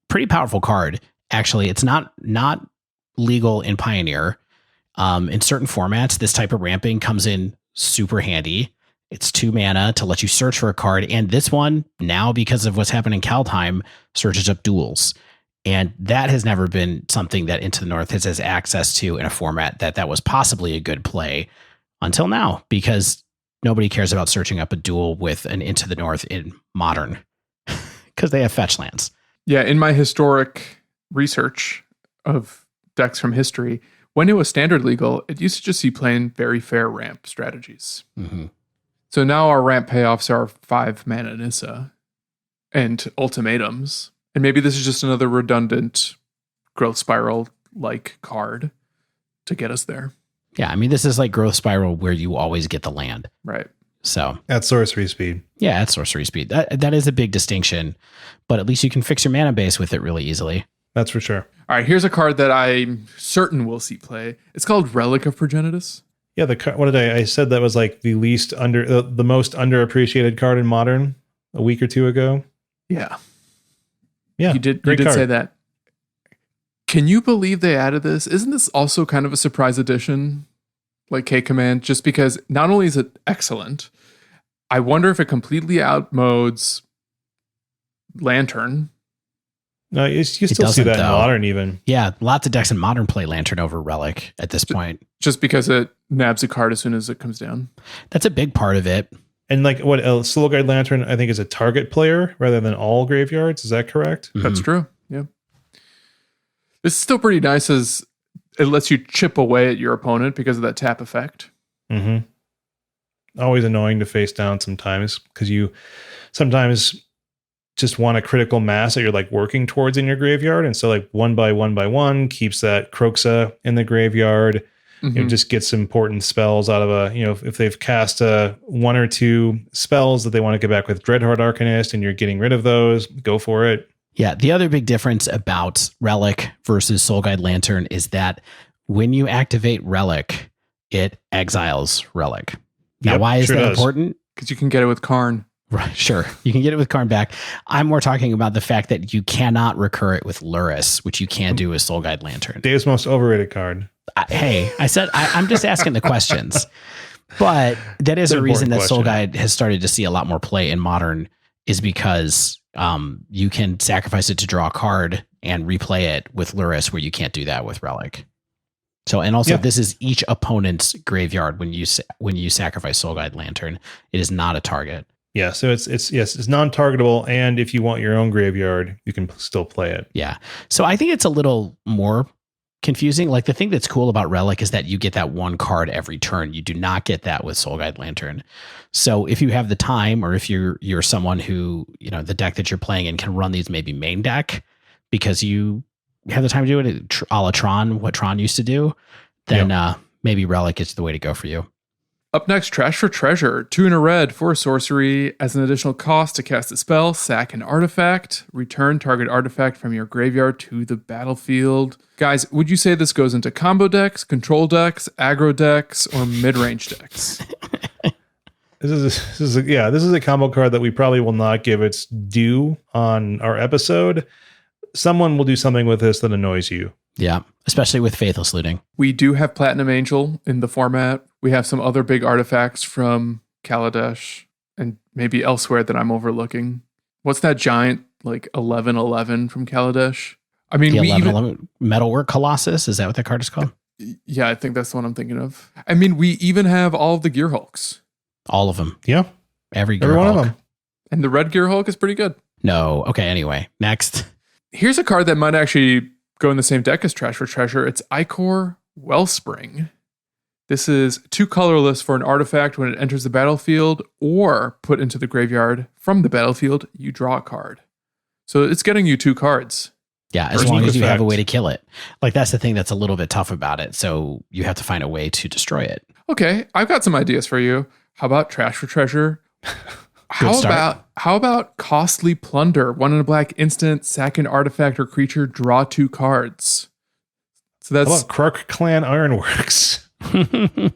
Pretty powerful card, actually. It's not legal in Pioneer. In certain formats, this type of ramping comes in super handy. It's 2 mana to let you search for a card. And this one, now because of what's happened in Kaldheim, searches up duels. And that has never been something that Into the North has access to in a format that was possibly a good play until now, because nobody cares about searching up a duel with an Into the North in Modern. because they have fetch lands. Yeah, in my historic research of decks from history, when it was standard legal, it used to just see playing very fair ramp strategies. Mm-hmm. So now our ramp payoffs are 5 mana Nissa and ultimatums. And maybe this is just another redundant growth spiral-like card to get us there. Yeah, I mean, this is like growth spiral where you always get the land. Right. So At sorcery speed. yeah, at sorcery speed. That is a big distinction, but at least you can fix your mana base with it really easily. That's for sure. All right, here's a card that I'm certain we'll see play. It's called Relic of Progenitus. Yeah, what did I said that was like the most underappreciated card in Modern a week or two ago. Yeah. Yeah, You did great card. say that. Can you believe they added this? Isn't this also kind of a surprise addition? Like K-Command, just because not only is it excellent, I wonder if it completely outmodes Lantern. No, you still see that in Modern even. Yeah, lots of decks in Modern play Lantern over Relic at this point. Just because it nabs a card as soon as it comes down. That's a big part of it. And like what Silumgar Lantern, I think, is a target player rather than all graveyards. Is that correct? That's true. Yeah. This is still pretty nice as it lets you chip away at your opponent because of that tap effect. Mm-hmm. Always annoying to face down sometimes because you sometimes just want a critical mass that you're like working towards in your graveyard. And so like 1 by 1 by 1 keeps that Kroxa in the graveyard. You know, just gets important spells out of if they've cast 1 or 2 spells that they want to get back with Dreadhorde Arcanist and you're getting rid of those, go for it. Yeah, the other big difference about Relic versus Soul Guide Lantern is that when you activate Relic, it exiles Relic. Now, why is that important? Because you can get it with Karn. Right, sure. You can get it with Karn back. I'm more talking about the fact that you cannot recur it with Luris, which you can do with Soul Guide Lantern. Dave's most overrated card. I said I'm just asking the questions. But that is a reason that Soul Guide has started to see a lot more play in Modern is because you can sacrifice it to draw a card and replay it with Luris where you can't do that with Relic. So, and also this is each opponent's graveyard when you sacrifice Soul Guide Lantern. It is not a target. Yeah, so it's non-targetable, and if you want your own graveyard, you can still play it. Yeah. So I think it's a little more confusing. Like the thing that's cool about Relic is that you get that 1 card every turn. You do not get that with Soul Guide Lantern. So if you have the time, or if you're someone who, the deck that you're playing in can run these maybe main deck because you have the time to do it a la Tron, what Tron used to do, then maybe Relic is the way to go for you. Up next, Trash for Treasure. 2 in a red for sorcery. As an additional cost to cast a spell, sack an artifact. Return target artifact from your graveyard to the battlefield. Guys, would you say this goes into combo decks, control decks, aggro decks, or mid-range decks? This is a combo card that we probably will not give its due on our episode. Someone will do something with this that annoys you. Yeah, especially with Faithless Looting. We do have Platinum Angel in the format. We have some other big artifacts from Kaladesh and maybe elsewhere that I'm overlooking. What's that giant, 11/11 from Kaladesh? I mean, the 11/11 Metalwork Colossus, is that what that card is called? Yeah, I think that's the one I'm thinking of. I mean, we even have all of the Gear Hulks. All of them. Yeah. Every Gear one Hulk. of them. And the red Gear Hulk is pretty good. No. Okay, anyway. Next. Here's a card that might actually go in the same deck as Trash for Treasure. It's Ichor Wellspring. This is 2 colorless for an artifact. When it enters the battlefield or put into the graveyard from the battlefield, you draw a card. So it's getting you 2 cards. Yeah, as long as you have a way to kill it. That's the thing that's a little bit tough about it. So you have to find a way to destroy it. Okay, I've got some ideas for you. How about Trash for Treasure? How about Costly Plunder? 1 in a black instant, sack an artifact or creature, draw 2 cards. So that's How about Krark Clan Ironworks? Yeah,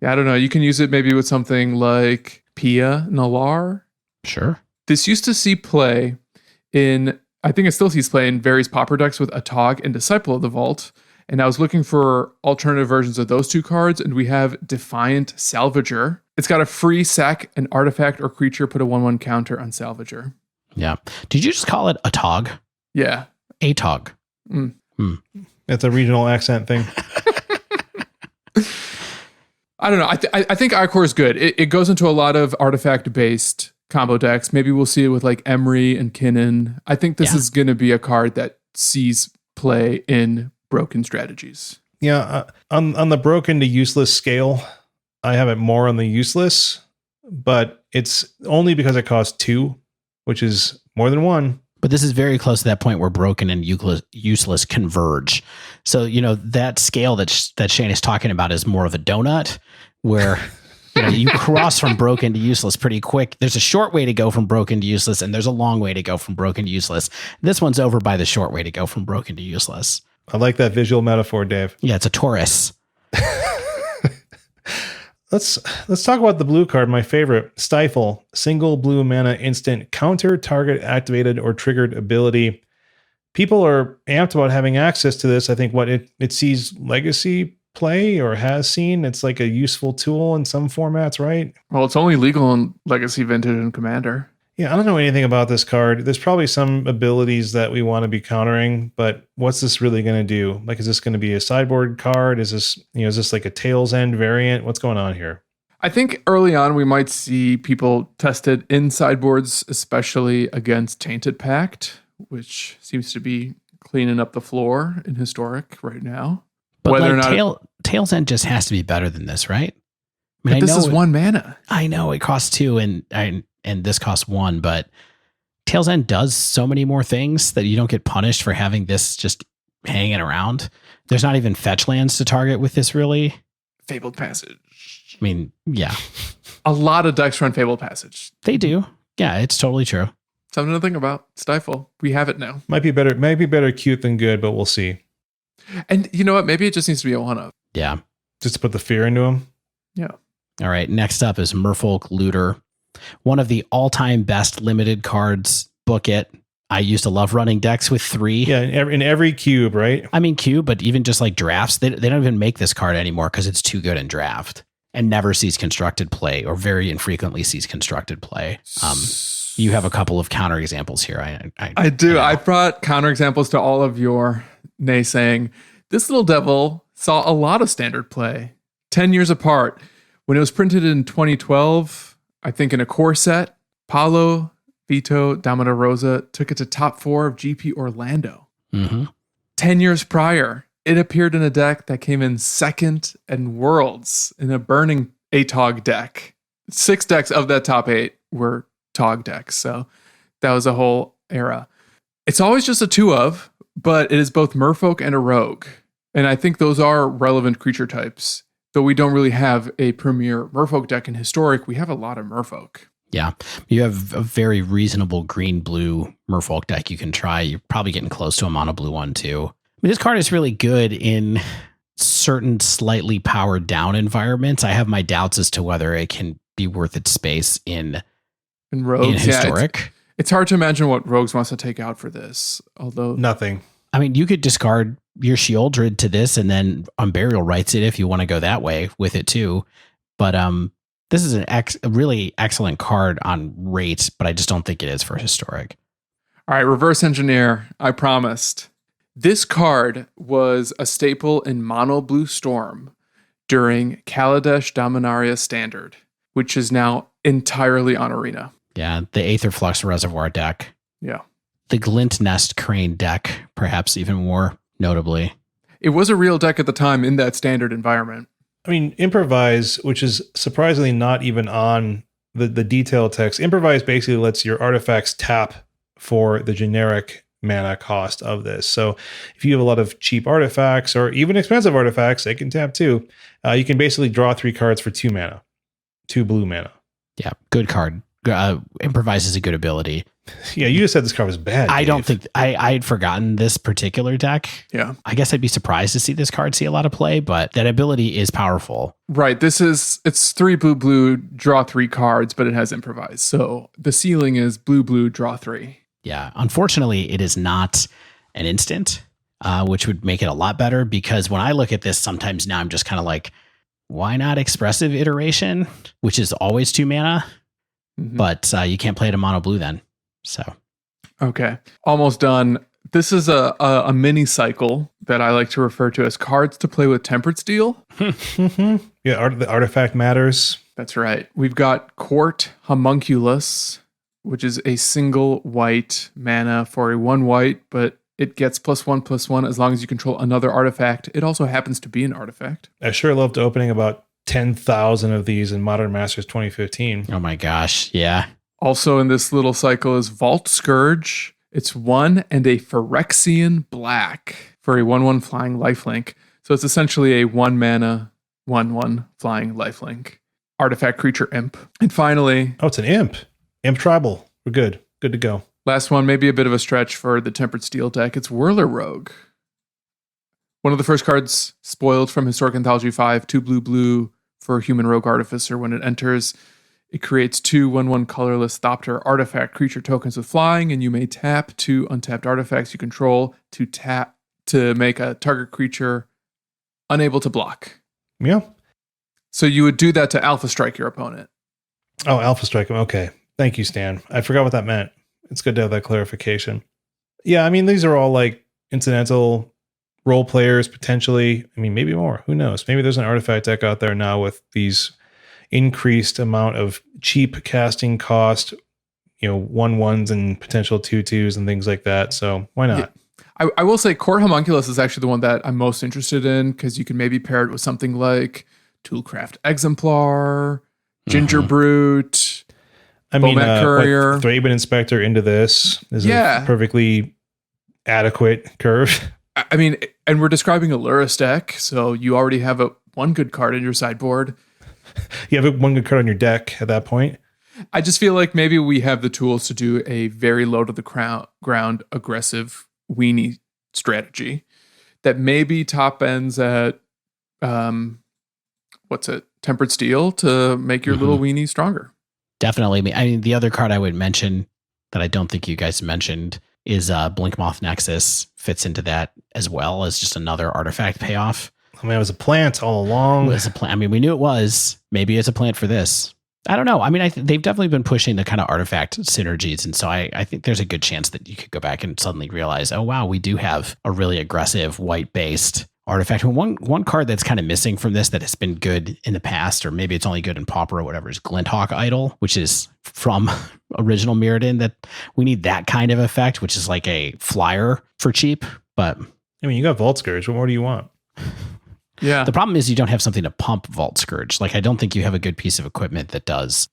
I don't know. You can use it maybe with something like Pia Nalar. Sure. This used to see play in, I think it still sees play in various pauper decks with Atog and Disciple of the Vault. And I was looking for alternative versions of those 2 cards, and we have Defiant Salvager. It's got a free sack an artifact or creature, put a 1/1 counter on Salvager. Yeah. Did you just call it Atog? Yeah. Atog. It's a regional accent thing. I don't know. I think Ichor is good. It goes into a lot of artifact-based combo decks. Maybe we'll see it with like Emery and Kinnan. I think this is going to be a card that sees play in broken strategies. Yeah, on the broken to useless scale, I have it more on the useless, but it's only because it costs 2, which is more than 1. But this is very close to that point where broken and useless converge. So, that scale that Shane is talking about is more of a donut where you cross from broken to useless pretty quick. There's a short way to go from broken to useless, and there's a long way to go from broken to useless. This one's over by the short way to go from broken to useless. I like that visual metaphor, Dave. Yeah, it's a torus. Let's talk about the blue card, my favorite. Stifle, single blue mana instant, counter target activated or triggered ability. People are amped about having access to this. I think it sees legacy play or has seen. It's like a useful tool in some formats, right? Well, it's only legal in Legacy, Vintage, and Commander. Yeah, I don't know anything about this card. There's probably some abilities that we want to be countering, but what's this really going to do? Like, is this going to be a sideboard card? Is this like a Tail's End variant? What's going on here? I think early on we might see people tested in sideboards, especially against Tainted Pact, which seems to be cleaning up the floor in Historic right now. But whether like or not Tail's End just has to be better than this, right? I mean, this is 1 mana. I know it costs 2 and this costs 1, but Tail's End does so many more things that you don't get punished for having this just hanging around. There's not even fetch lands to target with this, really. Fabled Passage. I mean, yeah. A lot of decks run Fabled Passage. They do. Yeah, it's totally true. Something to think about. Stifle. We have it now. Might be better cute than good, but we'll see. And you know what? Maybe it just needs to be a 1-of. Yeah. Just to put the fear into him. Yeah. All right. Next up is Merfolk Looter. One of the all-time best limited cards. Book it. I used to love running decks with 3. Yeah, in every cube, right? I mean, cube, but even just like drafts, they don't even make this card anymore because it's too good in draft and never sees constructed play or very infrequently sees constructed play. You have a couple of counter examples here. I do. I brought counter examples to all of your naysaying. This little devil saw a lot of standard play 10 years apart. When it was printed in 2012, I think in a core set, Paulo Vito Damada Rosa took it to top 4 of GP Orlando. Mm-hmm. 10 years prior, it appeared in a deck that came in second in Worlds in a Burning ATOG deck. 6 decks of that top 8 were TOG decks, so that was a whole era. It's always just a 2-of, but it is both Merfolk and a Rogue. And I think those are relevant creature types. Though we don't really have a premier Merfolk deck in Historic, we have a lot of Merfolk. Yeah, you have a very reasonable green-blue Merfolk deck you can try. You're probably getting close to a mono-blue one, too. I mean, this card is really good in certain slightly powered-down environments. I have my doubts as to whether it can be worth its space in Rogues. In Historic. Yeah, it's hard to imagine what Rogues wants to take out for this, although... Nothing. I mean, you could discard your Shieldred to this and then Unburial Rights it if you want to go that way with it too. But this is a really excellent card on rate, but I just don't think it is for Historic. All right, reverse engineer. I promised. This card was a staple in Mono Blue Storm during Kaladesh Dominaria Standard, which is now entirely on Arena. Yeah, the Aetherflux Reservoir deck. Yeah. The Glint Nest Crane deck, perhaps even more notably. It was a real deck at the time in that standard environment. I mean, Improvise, which is surprisingly not even on the detail text. Improvise basically lets your artifacts tap for the generic mana cost of this. So if you have a lot of cheap artifacts or even expensive artifacts, they can tap too. You can basically draw 3 cards for 2 mana, 2 blue mana. Yeah, good card. Improvise is a good ability. Yeah, you just said this card was bad. I Dave. don't think I'd forgotten this particular deck. Yeah. I guess I'd be surprised to see this card see a lot of play, but that ability is powerful. Right. It's 3 blue, draw 3 cards, but it has Improvise. So the ceiling is blue, draw 3. Yeah. Unfortunately, it is not an instant, which would make it a lot better because when I look at this, sometimes now I'm just kind of like, why not Expressive Iteration, which is always 2 mana, but you can't play it in mono blue then. So, okay, almost done. This is a mini cycle that I like to refer to as cards to play with Tempered Steel. Yeah, the artifact matters. That's right. We've got Court Homunculus, which is a single white mana for a 1 white, but it gets +1/+1 as long as you control another artifact. It also happens to be an artifact. I sure loved opening about 10,000 of these in Modern Masters 2015. Oh my gosh. Yeah. Also in this little cycle is Vault Skirge. It's 1 and a Phyrexian black for a 1/1 flying lifelink. So it's essentially a 1 mana, 1/1 flying lifelink. Artifact creature imp. And finally... Oh, it's an imp. Imp tribal. We're good. Good to go. Last one, maybe a bit of a stretch for the Tempered Steel deck. It's Whirler Rogue. One of the first cards spoiled from Historic Anthology 5, 2 blue for Human Rogue Artificer. When it enters, it creates 2 1/1 colorless Thopter artifact creature tokens with flying, and you may tap 2 untapped artifacts you control to make a target creature unable to block. Yeah. So you would do that to Alpha Strike your opponent. Oh, Alpha Strike. Okay. Thank you, Stan. I forgot what that meant. It's good to have that clarification. Yeah, I mean, these are all like incidental role players, potentially. I mean, maybe more. Who knows? Maybe there's an artifact deck out there now with these increased amount of cheap casting cost, 1/1s and potential 2/2s and things like that. So why not? Yeah. I will say Core Homunculus is actually the one that I'm most interested in because you can maybe pair it with something like Toolcraft Exemplar, Ginger Brute, I mean, Courier. Thraben Inspector into this is a perfectly adequate curve. I mean, and we're describing a Lurrus deck, so you already have one good card in your sideboard. You have one good card on your deck at that point. I just feel like maybe we have the tools to do a very low to the ground aggressive weenie strategy that maybe top ends at Tempered Steel to make your little weenie stronger. Definitely. I mean, the other card I would mention that I don't think you guys mentioned is Blinkmoth Nexus. Fits into that as well as just another artifact payoff. I mean, it was a plant all along. It was a plant. I mean, we knew it was. Maybe it's a plant for this. I don't know. I mean, they've definitely been pushing the kind of artifact synergies. And so I think there's a good chance that you could go back and suddenly realize, oh, wow, we do have a really aggressive white-based artifact. One card that's kind of missing from this that has been good in the past, or maybe it's only good in Pauper or whatever, is Glinthawk Idol, which is from original Mirrodin. That we need that kind of effect, which is like a flyer for cheap. But I mean, you got Vault Skirge. What more do you want? Yeah. The problem is you don't have something to pump Vault Skirge. Like, I don't think you have a good piece of equipment that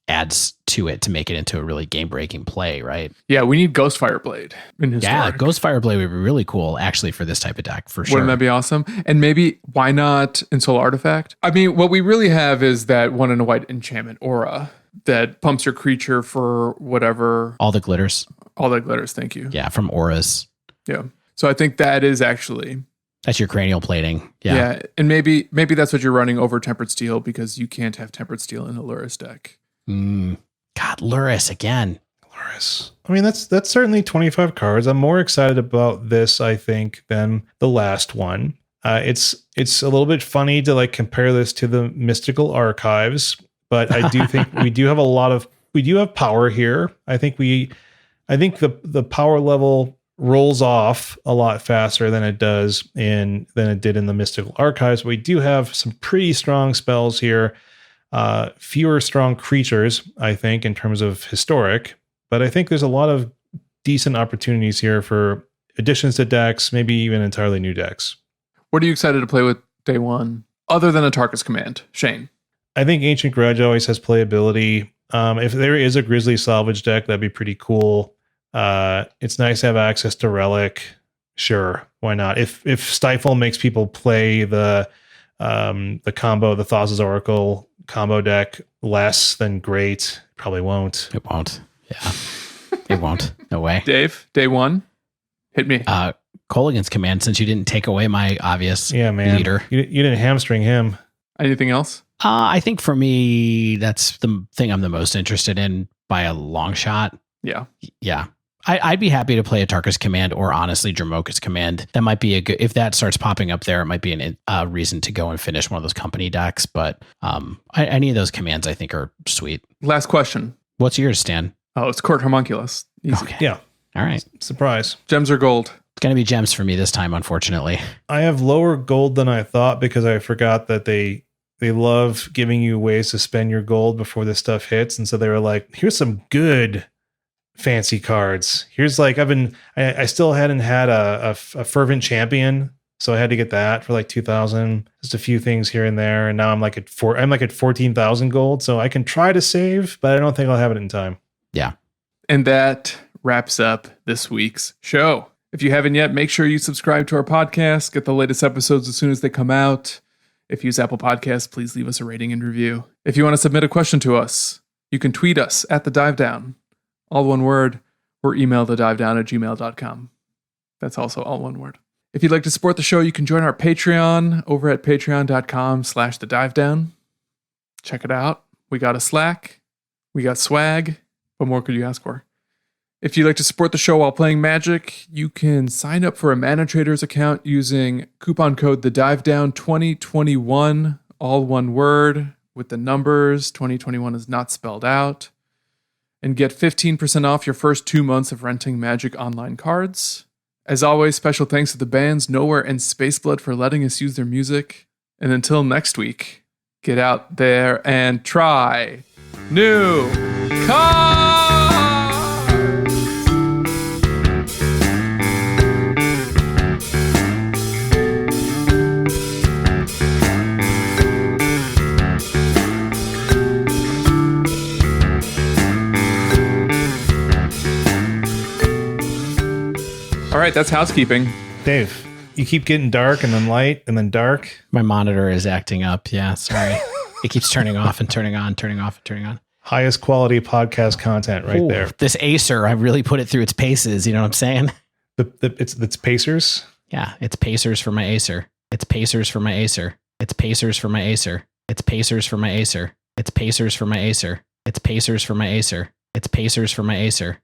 adds to it to make it into a really game-breaking play, right? Yeah, we need Ghost Fireblade in Historic. Yeah, Ghost Fireblade would be really cool, actually, for this type of deck, for sure. Wouldn't that be awesome? And maybe, why not Ensoul Artifact? I mean, what we really have is that 1 and a white enchantment aura that pumps your creature for whatever. All the glitters. Thank you. Yeah, from auras. Yeah. So I think that is actually... That's your cranial plating. Yeah. And maybe that's what you're running over Tempered Steel because you can't have Tempered Steel in a Lurrus deck. God, Lurrus again. Lurrus. I mean, that's certainly 25 cards. I'm more excited about this, I think, than the last one. It's a little bit funny to like compare this to the Mystical Archives, but I do think we do have power here. I think the power level rolls off a lot faster than it did in the Mystical Archives. We do have some pretty strong spells here, fewer strong creatures, I think, in terms of historic, but I think there's a lot of decent opportunities here for additions to decks, maybe even entirely new decks. What are you excited to play with day one, other than Atarka's Command? Shane? I think Ancient Grudge always has playability. If there is a Grisly Salvage deck, that'd be pretty cool. It's nice to have access to Relic. Sure, why not? If Stifle makes people play the combo, the Thassa's Oracle combo deck less, then great. Probably won't. It won't. Yeah, it won't. No way. Dave, day one, hit me. Kolaghan's Command, since you didn't take away my obvious leader. You didn't hamstring him. Anything else? I think for me, that's the thing I'm the most interested in by a long shot. Yeah. I'd be happy to play Atarka's Command or honestly Dromoka's Command. That might be a good, if that starts popping up there, it might be a reason to go and finish one of those company decks. But any of those commands I think are sweet. Last question. What's yours, Stan? Oh, it's Court Homunculus. Easy. Okay. Yeah. All right. Surprise. Gems or gold? It's going to be gems for me this time, unfortunately. I have lower gold than I thought because I forgot that they love giving you ways to spend your gold before this stuff hits. And so they were like, here's some good fancy cards. Here's like, I still hadn't had a fervent champion. So I had to get that for like 2,000, just a few things here and there. And now I'm like at 14,000 gold. So I can try to save, but I don't think I'll have it in time. Yeah. And that wraps up this week's show. If you haven't yet, make sure you subscribe to our podcast, get the latest episodes as soon as they come out. If you use Apple Podcasts, please leave us a rating and review. If you want to submit a question to us, you can tweet us at The Dive Down, all one word, or email thedivedown@gmail.com. That's also all one word. If you'd like to support the show, you can join our Patreon over at patreon.com/thedivedown. Check it out. We got a Slack. We got swag. What more could you ask for? If you'd like to support the show while playing Magic, you can sign up for a Mana Traders account using coupon code THEDIVEDOWN2021, all one word, with the numbers. 2021 is not spelled out. And get 15% off your first 2 months of renting Magic Online cards. As always, special thanks to the bands Nowhere and Spaceblood for letting us use their music. And until next week, get out there and try new cards! All right, that's housekeeping. Dave, you keep getting dark and then light and then dark. My monitor is acting up. Yeah, sorry. It keeps turning off and turning on, turning off and turning on. Highest quality podcast content right there. This Acer, I really put it through its paces. You know what I'm saying? It's Pacers? Yeah, it's Pacers for my Acer. It's Pacers for my Acer. It's Pacers for my Acer. It's Pacers for my Acer. It's Pacers for my Acer. It's Pacers for my Acer. It's Pacers for my Acer.